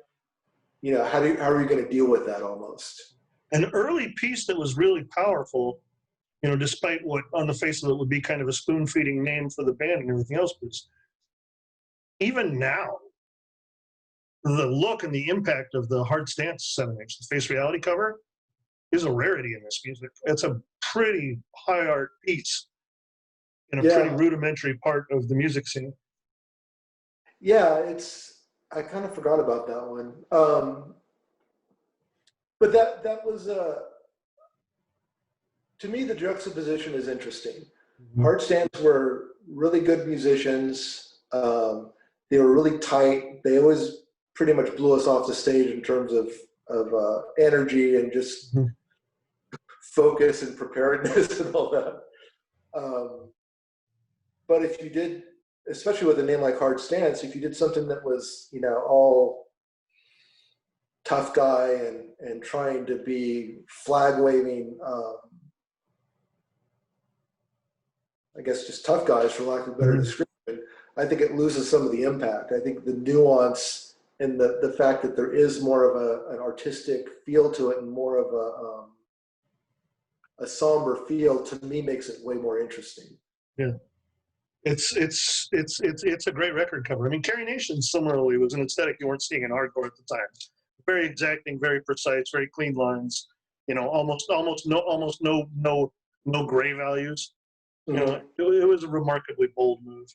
you know, how are you going to deal with that almost? An early piece that was really powerful, you know, despite what on the face of it would be kind of a spoon-feeding name for the band and everything else, but even now, the look and the impact of the Hard Stance 7-inch, the Face Reality cover, is a rarity in this music. It's a pretty high art piece in a pretty rudimentary part of the music scene. Yeah, I kind of forgot about that one. But that was, to me, the juxtaposition is interesting. Mm-hmm. Hard Stance were really good musicians. They were really tight. They always pretty much blew us off the stage in terms of energy and just focus and preparedness and all that. But if you did, especially with a name like Hard Stance, if you did something that was, you know, all tough guy and trying to be flag waving, I guess just tough guys, for lack of a better description, I think it loses some of the impact. I think the nuance and the fact that there is more of an artistic feel to it and more of a somber feel, to me, makes it way more interesting. Yeah. It's a great record cover. I mean, Carrie Nation similarly was an aesthetic you weren't seeing in hardcore at the time. Very exacting, very precise, very clean lines. You know, almost no gray values. You know, it was a remarkably bold move.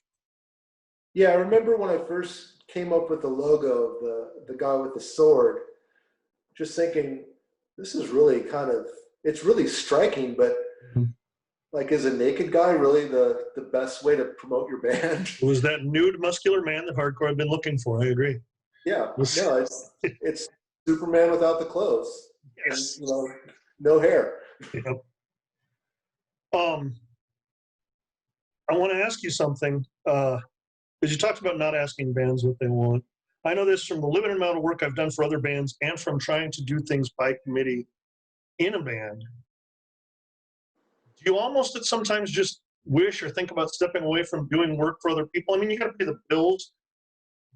Yeah, I remember when I first came up with the logo of the guy with the sword, just thinking, this is really it's really striking, but like, is a naked guy really the best way to promote your band? It was that nude, muscular man that hardcore had been looking for. I agree. Yeah, no, it's Superman without the clothes. Yes. And, you know, no hair. Yep. I want to ask you something, because you talked about not asking bands what they want. I know this from the limited amount of work I've done for other bands and from trying to do things by committee in a band. Do you almost at sometimes just wish or think about stepping away from doing work for other people? I mean, you got to pay the bills,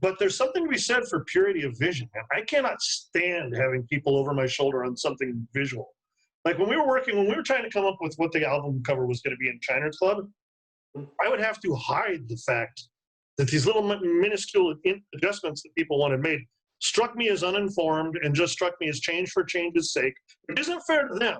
but there's something to be said for purity of vision. I cannot stand having people over my shoulder on something visual. Like when we were trying to come up with what the album cover was going to be in Chiner's Club, I would have to hide the fact that these little minuscule adjustments that people wanted made struck me as uninformed and just struck me as change for change's sake, which isn't fair to them.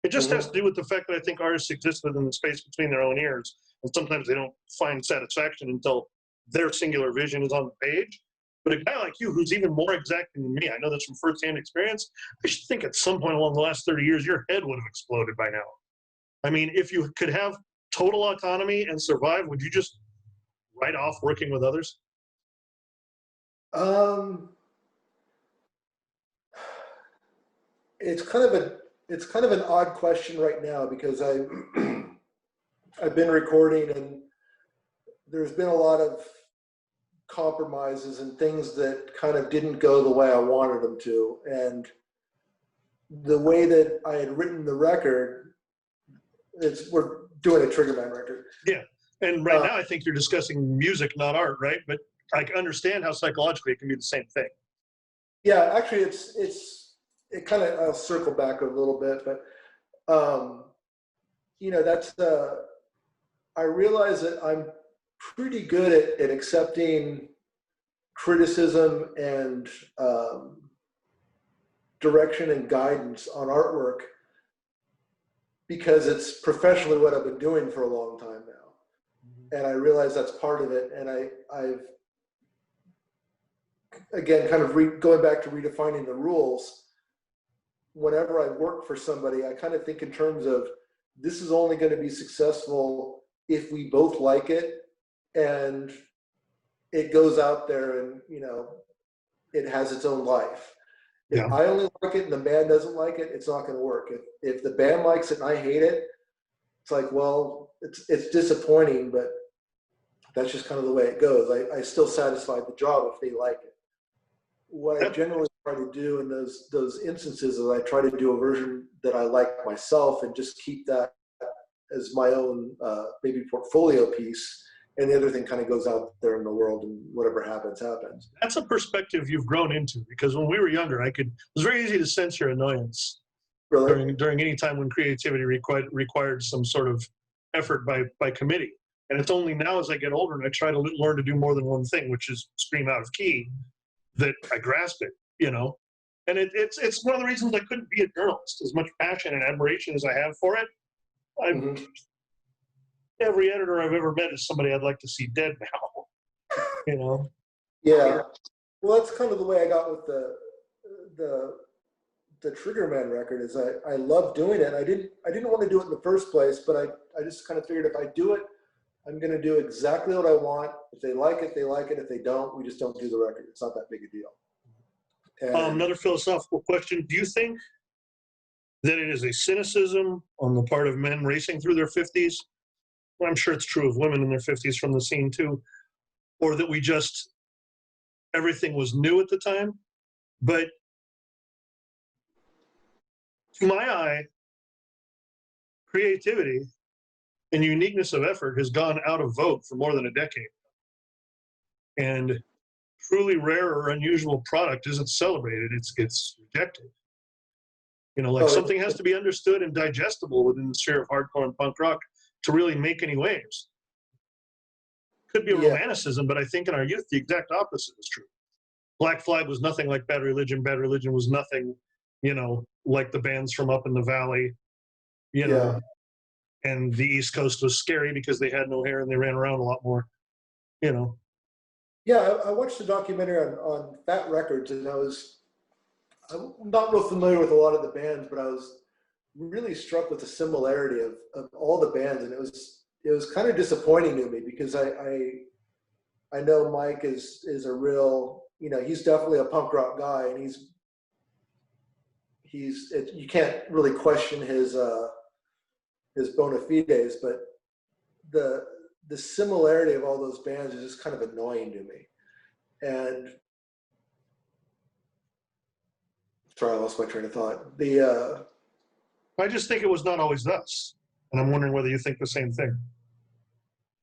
It just has to do with the fact that I think artists exist within the space between their own ears, and sometimes they don't find satisfaction until their singular vision is on the page. But a guy like you, who's even more exacting than me, I know this from firsthand experience, I should think at some point along the last 30 years, your head would have exploded by now. I mean, if you could have total autonomy and survive, would you just write off working with others? It's kind of it's kind of an odd question right now because I've been recording and there's been a lot of compromises and things that kind of didn't go the way I wanted them to. And the way that I had written the record, we're doing a Triggerman record. Yeah. And right now I think you're discussing music, not art, right? But I understand how psychologically it can be the same thing. Yeah, actually it kind of, I'll circle back a little bit, but that's I realize that I'm pretty good at accepting criticism and direction and guidance on artwork because it's professionally what I've been doing for a long time now. And I realize that's part of it. And I've again, kind of going back to redefining the rules. Whenever I work for somebody, I kind of think in terms of this is only going to be successful if we both like it and it goes out there and, it has its own life. Yeah. If I only like it and the band doesn't like it, it's not going to work. If the band likes it and I hate it, it's like, well, it's disappointing, but that's just kind of the way it goes. I still satisfied the job if they like it. What I generally try to do in those instances is I try to do a version that I like myself and just keep that as my own maybe portfolio piece. And the other thing kind of goes out there in the world and whatever happens, happens. That's a perspective you've grown into because when we were younger, it was very easy to sense your annoyance during any time when creativity required some sort of effort by committee. And it's only now as I get older and I try to learn to do more than one thing, which is scream out of key, that I grasp it, And it's one of the reasons I couldn't be a journalist. As much passion and admiration as I have for it, every editor I've ever met is somebody I'd like to see dead now. Yeah. Well, that's kind of the way I got with the Triggerman record. Is I love doing it. I didn't want to do it in the first place, but I just kind of figured if I do it, I'm going to do exactly what I want. If they like it, they like it. If they don't, we just don't do the record. It's not that big a deal. Another philosophical question. Do you think that it is a cynicism on the part of men racing through their 50s? Well, I'm sure it's true of women in their 50s from the scene too. Or that everything was new at the time. But to my eye, creativity and uniqueness of effort has gone out of vogue for more than a decade. And truly rare or unusual product isn't celebrated, it's rejected. Something has to be understood and digestible within the sphere of hardcore and punk rock to really make any waves. Could be a romanticism, but I think in our youth, the exact opposite is true. Black Flag was nothing like Bad Religion. Bad Religion was nothing, like the bands from up in the valley, And the East Coast was scary because they had no hair and they ran around a lot more, Yeah, I watched a documentary on Fat Records, and I'm not real familiar with a lot of the bands, but I was really struck with the similarity of all the bands, and it was kind of disappointing to me because I know Mike is a real, he's definitely a punk rock guy, and you can't really question his bona fides, but the similarity of all those bands is just kind of annoying to me. And sorry, I lost my train of thought. I just think it was not always thus. And I'm wondering whether you think the same thing.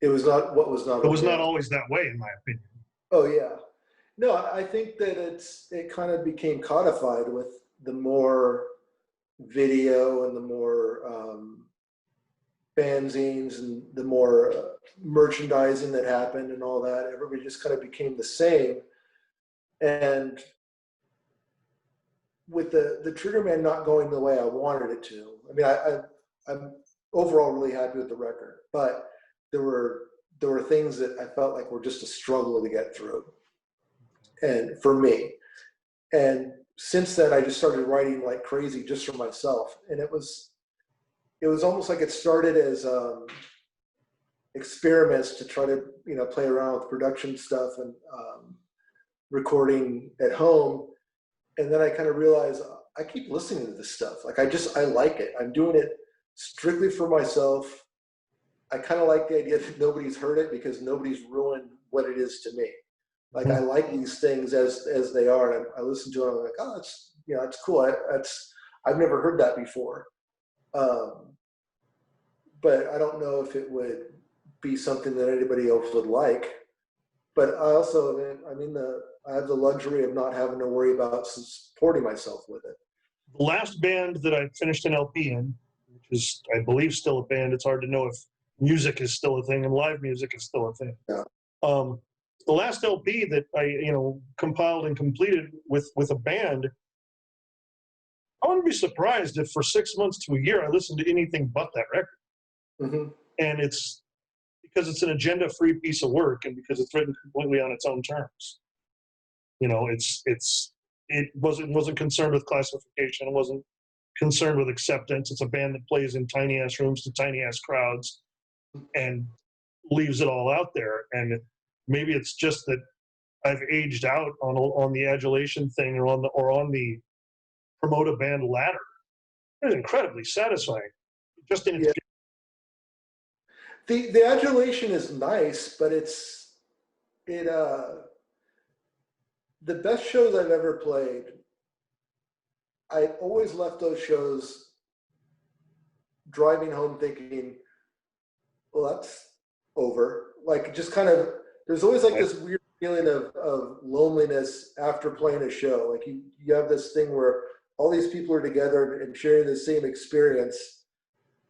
It was not what was not. It was not always that way, in my opinion. Oh yeah. No, I think that it kind of became codified with the more video and the more fanzines and the more merchandising that happened and all that. Everybody just kind of became the same. And with the Triggerman not going the way I wanted it to, I mean, I'm overall really happy with the record, but there were things that I felt like were just a struggle to get through, and for me. And since then, I just started writing like crazy just for myself, and it was almost like it started as experiments to try to play around with production stuff and recording at home, and then I kind of realized I keep listening to this stuff. Like I like it. I'm doing it strictly for myself. I kind of like the idea that nobody's heard it because nobody's ruined what it is to me. Like I like these things as they are, and I listen to it. And I'm like, oh, that's that's cool. I've never heard that before, but I don't know if it would be something that anybody else would like. But I also, I have the luxury of not having to worry about supporting myself with it. The last band that I finished an LP in, which is, I believe, still a band. It's hard to know if music is still a thing and live music is still a thing. Yeah. The last LP that I, compiled and completed with a band, I wouldn't be surprised if for 6 months to a year I listened to anything but that record. Mm-hmm. And it's because it's an agenda-free piece of work, and because it's written completely on its own terms. It wasn't concerned with classification. It wasn't concerned with acceptance. It's a band that plays in tiny ass rooms to tiny ass crowds, and leaves it all out there. And maybe it's just that I've aged out on the adulation thing, or on the promote a band ladder. It's incredibly satisfying. Just in its The adulation is nice, but the best shows I've ever played, I always left those shows driving home thinking, well, that's over. Like just kind of, there's always like this weird feeling of loneliness after playing a show. Like you have this thing where all these people are together and sharing the same experience,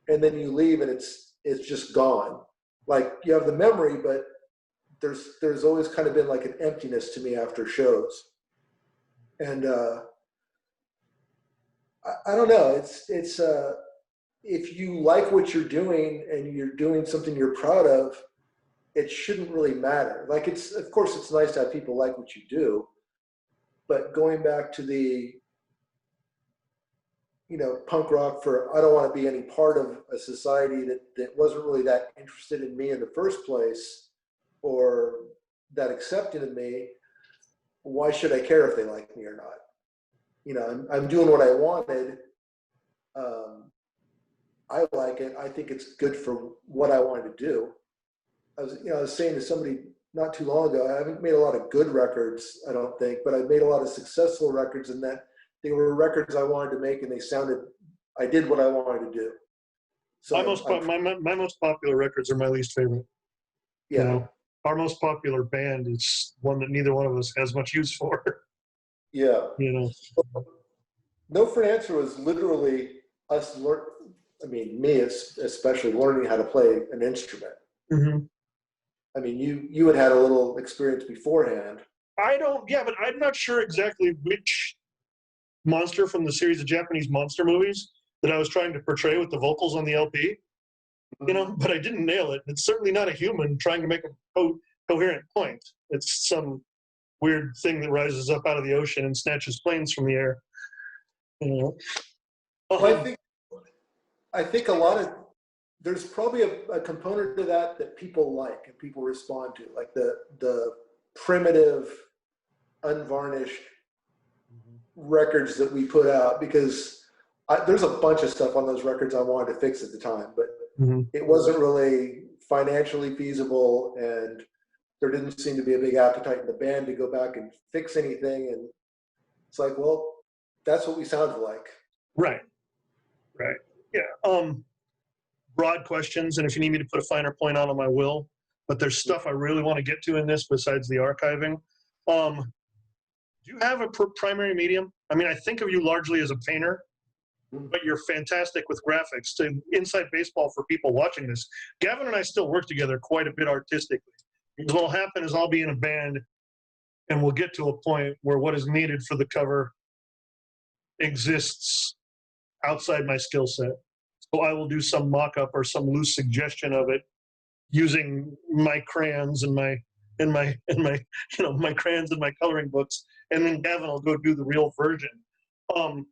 and then you leave and it's just gone. Like you have the memory, but there's always kind of been like an emptiness to me after shows. And I don't know. It's if you like what you're doing and you're doing something you're proud of, it shouldn't really matter. Like of course it's nice to have people like what you do, but going back to the punk rock I don't want to be any part of a society that wasn't really that interested in me in the first place, or that accepted in me. Why should I care if they like me or not? I'm doing what I wanted. I like it. I think it's good for what I wanted to do. I was saying to somebody not too long ago, I haven't made a lot of good records, I don't think, but I've made a lot of successful records in that they were records I wanted to make, and I did what I wanted to do. So my most popular records are my least favorite. Yeah. Our most popular band is one that neither one of us has much use for. Yeah. No for an Answer was literally us me especially learning how to play an instrument. Mm-hmm. I mean, you had a little experience beforehand. But I'm not sure exactly which monster from the series of Japanese monster movies that I was trying to portray with the vocals on the LP, but I didn't nail it. It's certainly not a human trying to make a coherent point. It's some weird thing that rises up out of the ocean and snatches planes from the air. Well, I think there's probably a component to that people like and people respond to, like the primitive, unvarnished records that we put out, because there's a bunch of stuff on those records I wanted to fix at the time, but it wasn't really financially feasible, and there didn't seem to be a big appetite in the band to go back and fix anything. And it's like, well, that's what we sounded like. Right. Yeah. Broad questions, and if you need me to put a finer point on them, I will. But there's stuff I really want to get to in this besides the archiving. Do you have a primary medium? I mean, I think of you largely as a painter, but you're fantastic with graphics. To inside baseball for people watching this, Gavin and I still work together quite a bit artistically. Because what'll happen is I'll be in a band, and we'll get to a point where what is needed for the cover exists outside my skill set. So I will do some mock-up or some loose suggestion of it using my crayons and my crayons and my coloring books, and then Gavin will go do the real version. So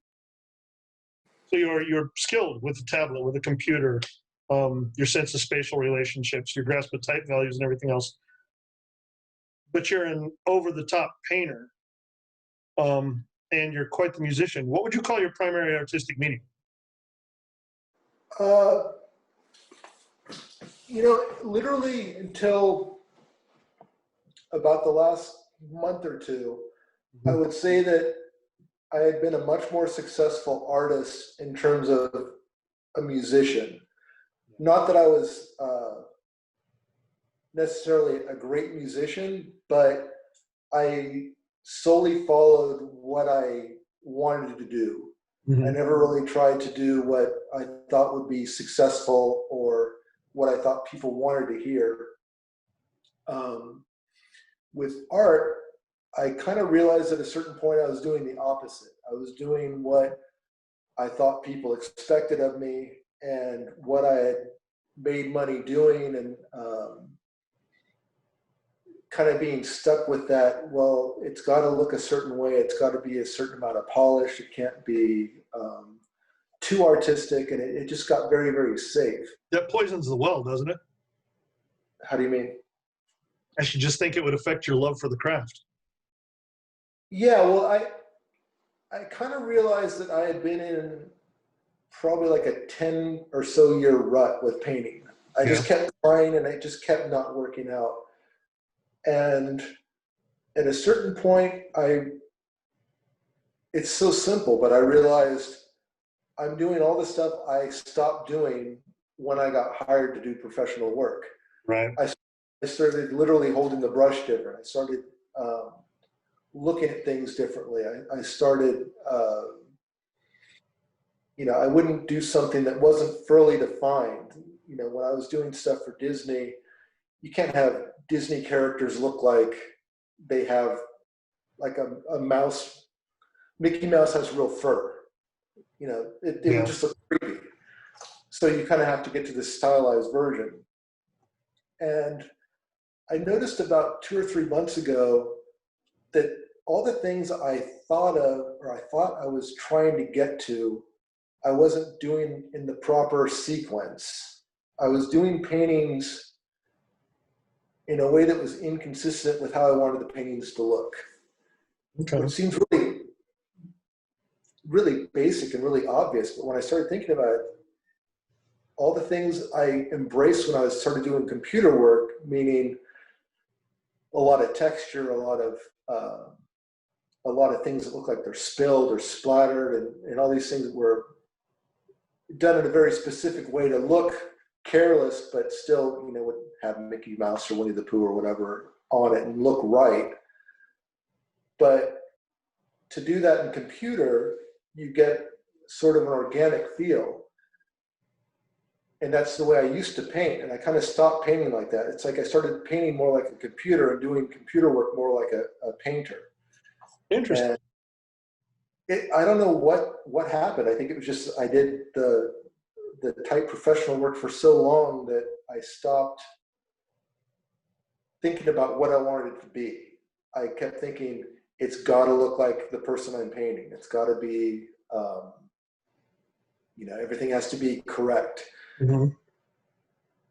you're skilled with a tablet, with a computer, your sense of spatial relationships, your grasp of type values, and everything else. But you're an over-the-top painter. and you're quite the musician. What would you call your primary artistic medium? Uh, literally until about the last month or two, I would say that I had been a much more successful artist in terms of a musician. Not that I was necessarily a great musician, but I solely followed what I wanted to do. I never really tried to do what I thought would be successful or what I thought people wanted to hear. With art, I kind of realized at a certain point I was doing the opposite. I was doing what I thought people expected of me and what I had made money doing, and kind of being stuck with that. Well, it's got to look a certain way. It's got to be a certain amount of polish. It can't be too artistic, and it just got very, very safe. That poisons the well, doesn't it? How do you mean? I should just think it would affect your love for the craft. Yeah, well, I kind of realized that I had been in probably like a 10 or so year rut with painting. I just kept trying and it just kept not working out. And at a certain point, it's so simple, but I realized I'm doing all the stuff I stopped doing when I got hired to do professional work. Right. I started literally holding the brush different. I started looking at things differently. I started, I wouldn't do something that wasn't fairly defined. When I was doing stuff for Disney, you can't have Disney characters look like they have like a mouse. Mickey Mouse has real fur. It would just look creepy. So you kind of have to get to this stylized version. And I noticed about 2 or 3 months ago that all the things I thought of, or I thought I was trying to get to, I wasn't doing in the proper sequence. I was doing paintings in a way that was inconsistent with how I wanted the paintings to look. Okay. Which seems really, really basic and really obvious, but when I started thinking about it, all the things I embraced when I started doing computer work, meaning a lot of texture, a lot of things that look like they're spilled or splattered, and all these things that were done in a very specific way to look careless, but still, would have Mickey Mouse or Winnie the Pooh or whatever on it and look right. But to do that in computer, you get sort of an organic feel. And that's the way I used to paint. And I kind of stopped painting like that. It's like I started painting more like a computer and doing computer work more like a painter. Interesting. And I don't know what happened. I think it was just I did the type professional work for so long that I stopped thinking about what I wanted it to be. I kept thinking it's got to look like the person I'm painting. It's got to be, everything has to be correct. Mm-hmm.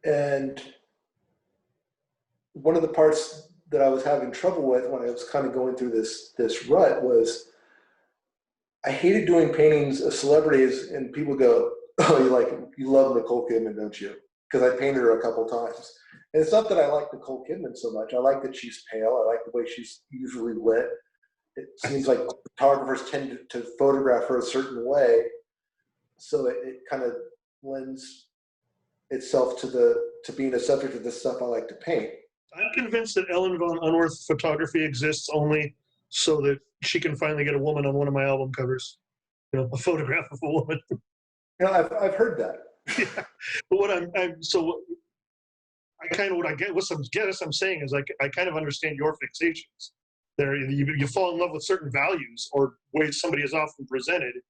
And one of the parts that I was having trouble with when I was kind of going through this rut was I hated doing paintings of celebrities, and people go, "Oh, you love Nicole Kidman, don't you?" Because I painted her a couple times. And it's not that I like Nicole Kidman so much. I like that she's pale. I like the way she's usually lit. It seems like photographers tend to photograph her a certain way, so it kind of lends itself to being a subject of the stuff I like to paint. I'm convinced that Ellen von Unworth photography exists only so that she can finally get a woman on one of my album covers. A photograph of a woman. I've heard that. Yeah. But what I'm saying is I kind of understand your fixations. There, you fall in love with certain values or ways somebody is often presented,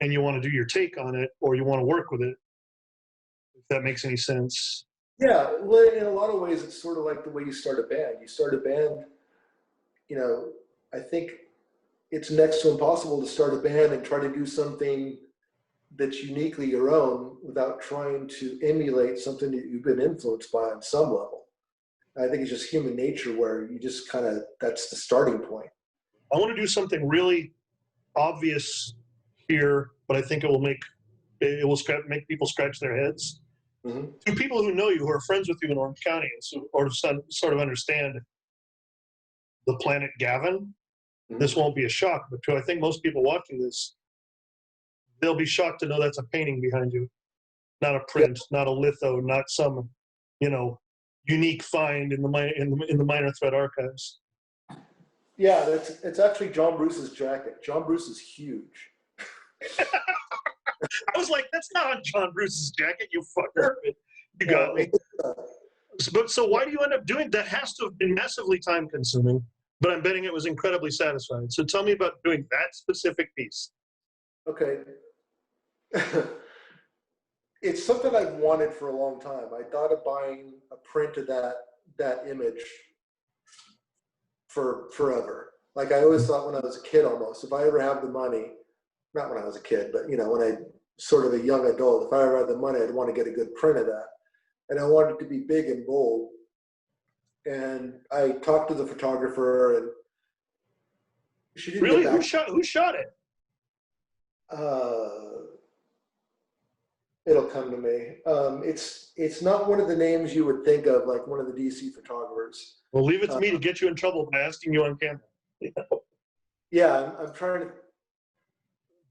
and you want to do your take on it, or you want to work with it. If that makes any sense. Yeah, well, in a lot of ways, it's sort of like the way you start a band. You start a band, I think it's next to impossible to start a band and try to do something that's uniquely your own without trying to emulate something that you've been influenced by on some level. I think it's just human nature where you just that's the starting point. I want to do something really obvious here, but I think it will make people scratch their heads. Mm-hmm. To people who know you, who are friends with you in Orange County, or sort of understand the planet Gavin, this won't be a shock. But to I think most people watching this, they'll be shocked to know that's a painting behind you, not a print, not a litho, not some, unique find in the Minor Threat archives. Yeah, it's actually John Bruce's jacket. John Bruce is huge. I was like, that's not on John Bruce's jacket, you fucker. You got me. But so why do you end up doing that? Has to have been massively time consuming, but I'm betting it was incredibly satisfying. So tell me about doing that specific piece. Okay. It's something I've wanted for a long time. I thought of buying a print of that image for forever. Like I always thought when I was a kid almost, if I ever have the money, not when I was a kid, but when I sort of a young adult, if I ever had the money, I'd want to get a good print of that. And I wanted it to be big and bold. And I talked to the photographer, and she didn't really? get back. Who shot it? It'll come to me. It's not one of the names you would think of, like one of the DC photographers. Well, leave it to me to get you in trouble by asking you on camera. Yeah, I'm trying to.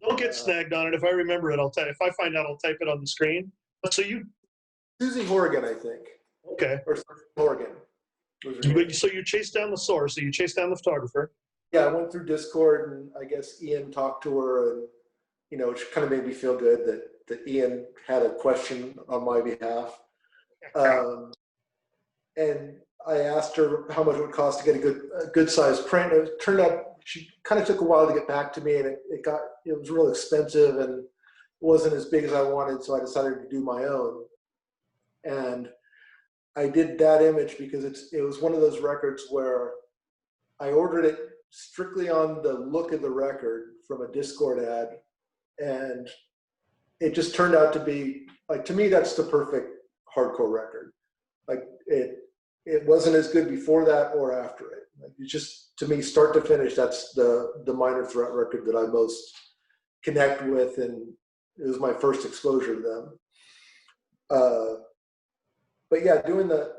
Don't get snagged on it. If I remember it, if I find out, I'll type it on the screen. So Susie Horgan, I think. Okay. Or Horgan. So you chased down the source. So you chased down the photographer. Yeah, I went through Discord, and I guess Ian talked to her, and it kind of made me feel good that Ian had a question on my behalf. And I asked her how much it would cost to get a good sized print. It turned out she kind of took a while to get back to me, and it was real expensive and wasn't as big as I wanted, so I decided to do my own. And I did that image because it was one of those records where I ordered it strictly on the look of the record from a Discord ad, and it just turned out to be, like, to me, that's the perfect hardcore record. Like it wasn't as good before that or after it. Like, it's just, to me, start to finish, that's the Minor Threat record that I most connect with, and it was my first exposure to them. But yeah, doing the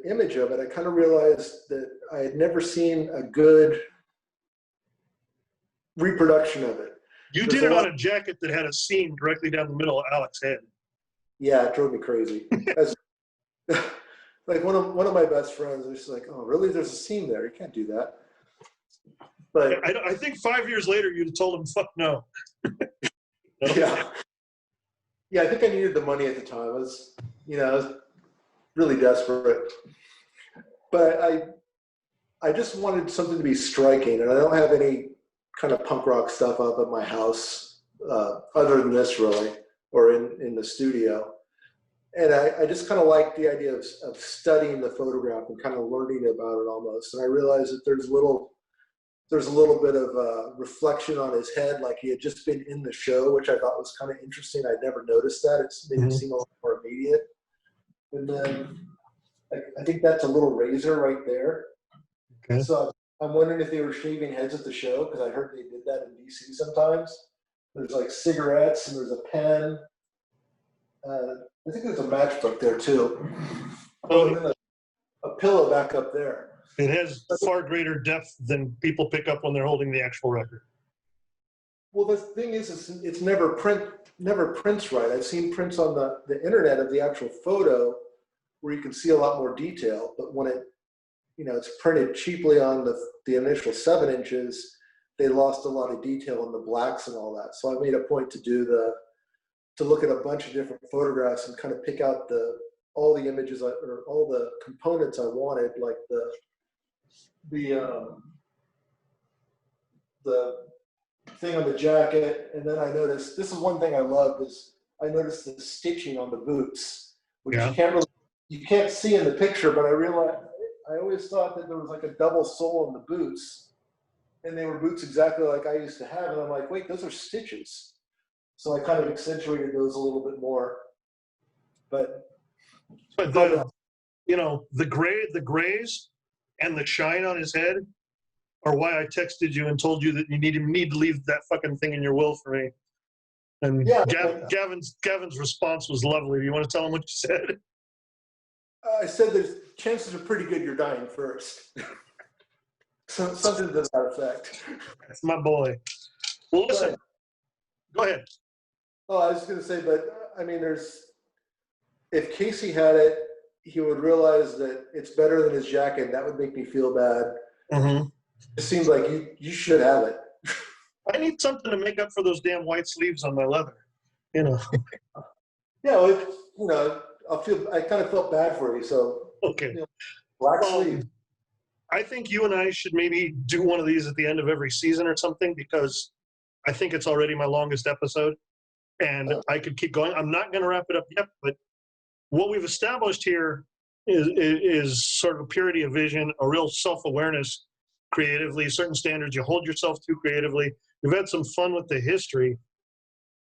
image of it, I kind of realized that I had never seen a good reproduction of it. You did it on a jacket that had a seam directly down the middle of Alex's head. Yeah, it drove me crazy. Like one of my best friends was like, "Oh, really? There's a seam there. You can't do that." But I think 5 years later, you'd have told him, "Fuck no." Yeah, I think I needed the money at the time. I was really desperate, but I just wanted something to be striking, and I don't have any kind of punk rock stuff up at my house other than this, really, or in the studio. And I just kind of like the idea of studying the photograph and kind of learning about it almost. And I realized that there's a little bit of reflection on his head, like he had just been in the show, which I thought was kind of interesting. I'd never noticed that. It's made it seem a lot more immediate. And then I think that's a little razor right there. Okay. So I'm wondering if they were shaving heads at the show, because I heard they did that in DC sometimes. There's like cigarettes, and there's a pen. I think there's a matchbook there too. And then a pillow back up there. It has far greater depth than people pick up when they're holding the actual record. Well, the thing is, it's never prints right. I've seen prints on the internet of the actual photo where you can see a lot more detail, but when it's printed cheaply on the initial 7 inches, they lost a lot of detail in the blacks and all that. So I made a point to look at a bunch of different photographs and kind of pick out all the images or all the components I wanted, like the thing on the jacket. And then I noticed, this is one thing I loved, is I noticed the stitching on the boots, which you can't see in the picture, but I always thought that there was like a double sole in the boots, and they were boots exactly like I used to have. And I'm like, wait, those are stitches. So I kind of accentuated those a little bit more. But the grays and the shine on his head, or why I texted you and told you that you need to leave that fucking thing in your will for me. And Yeah, Gavin's response was lovely. You want to tell him what you said? I said there's chances are pretty good you're dying first. So something to that effect. That's my boy. Well, listen. Go ahead. Oh, I was going to say, but I mean, if Casey had it, he would realize that it's better than his jacket. That would make me feel bad. Mm-hmm. It seems like you should have it. I need something to make up for those damn white sleeves on my leather. You know. Yeah, well, I kind of felt bad for you, so. Okay. Black sleeve. I think you and I should maybe do one of these at the end of every season or something, because I think it's already my longest episode, and I could keep going. I'm not going to wrap it up yet, but what we've established here is sort of a purity of vision, a real self-awareness creatively, certain standards you hold yourself to creatively. We've had some fun with the history.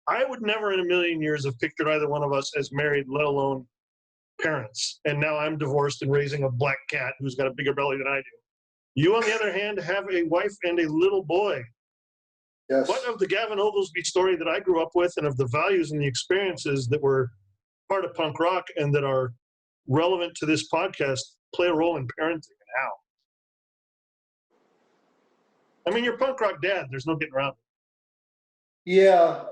I would never in a million years have pictured either one of us as married, let alone parents. And now I'm divorced and raising a black cat who's got a bigger belly than I do. You, on the other hand, have a wife and a little boy. Yes. What of the Gavin Oglesby story that I grew up with, and of the values and the experiences that were part of punk rock and that are relevant to this podcast play a role in parenting, and how? I mean, you're punk rock dad. There's no getting around it. Yeah.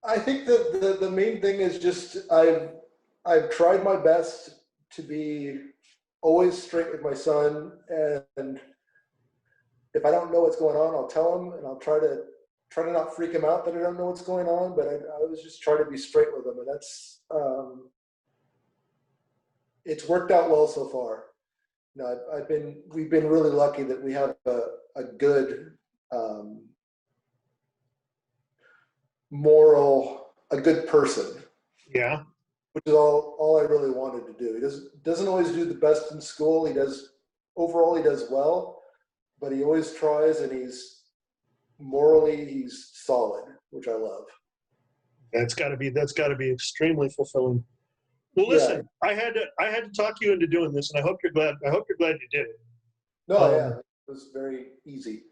I think that the main thing is just I've tried my best to be always straight with my son, and if I don't know what's going on, I'll tell him, and I'll try to not freak him out that I don't know what's going on, but I was just trying to be straight with him, and that's it's worked out well so far. You know, we've been really lucky that we have a good a good person. Yeah. Which is all I really wanted to do. He doesn't always do the best in school. Overall he does well, but he always tries, and he's solid, which I love. That's got to be extremely fulfilling. Well, listen, yeah. I had to talk you into doing this, and I hope you're glad you did it. No, yeah, it was very easy.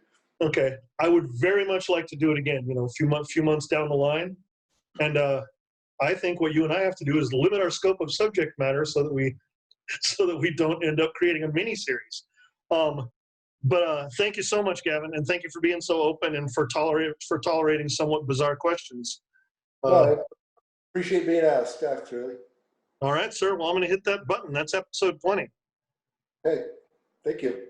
Okay, I would very much like to do it again. You know, a few months down the line, and I think what you and I have to do is limit our scope of subject matter so that we don't end up creating a mini series. But thank you so much, Gavin, and thank you for being so open and for tolerating somewhat bizarre questions. I appreciate being asked, actually. All right, sir. Well, I'm going to hit that button. That's episode 20. Hey, thank you.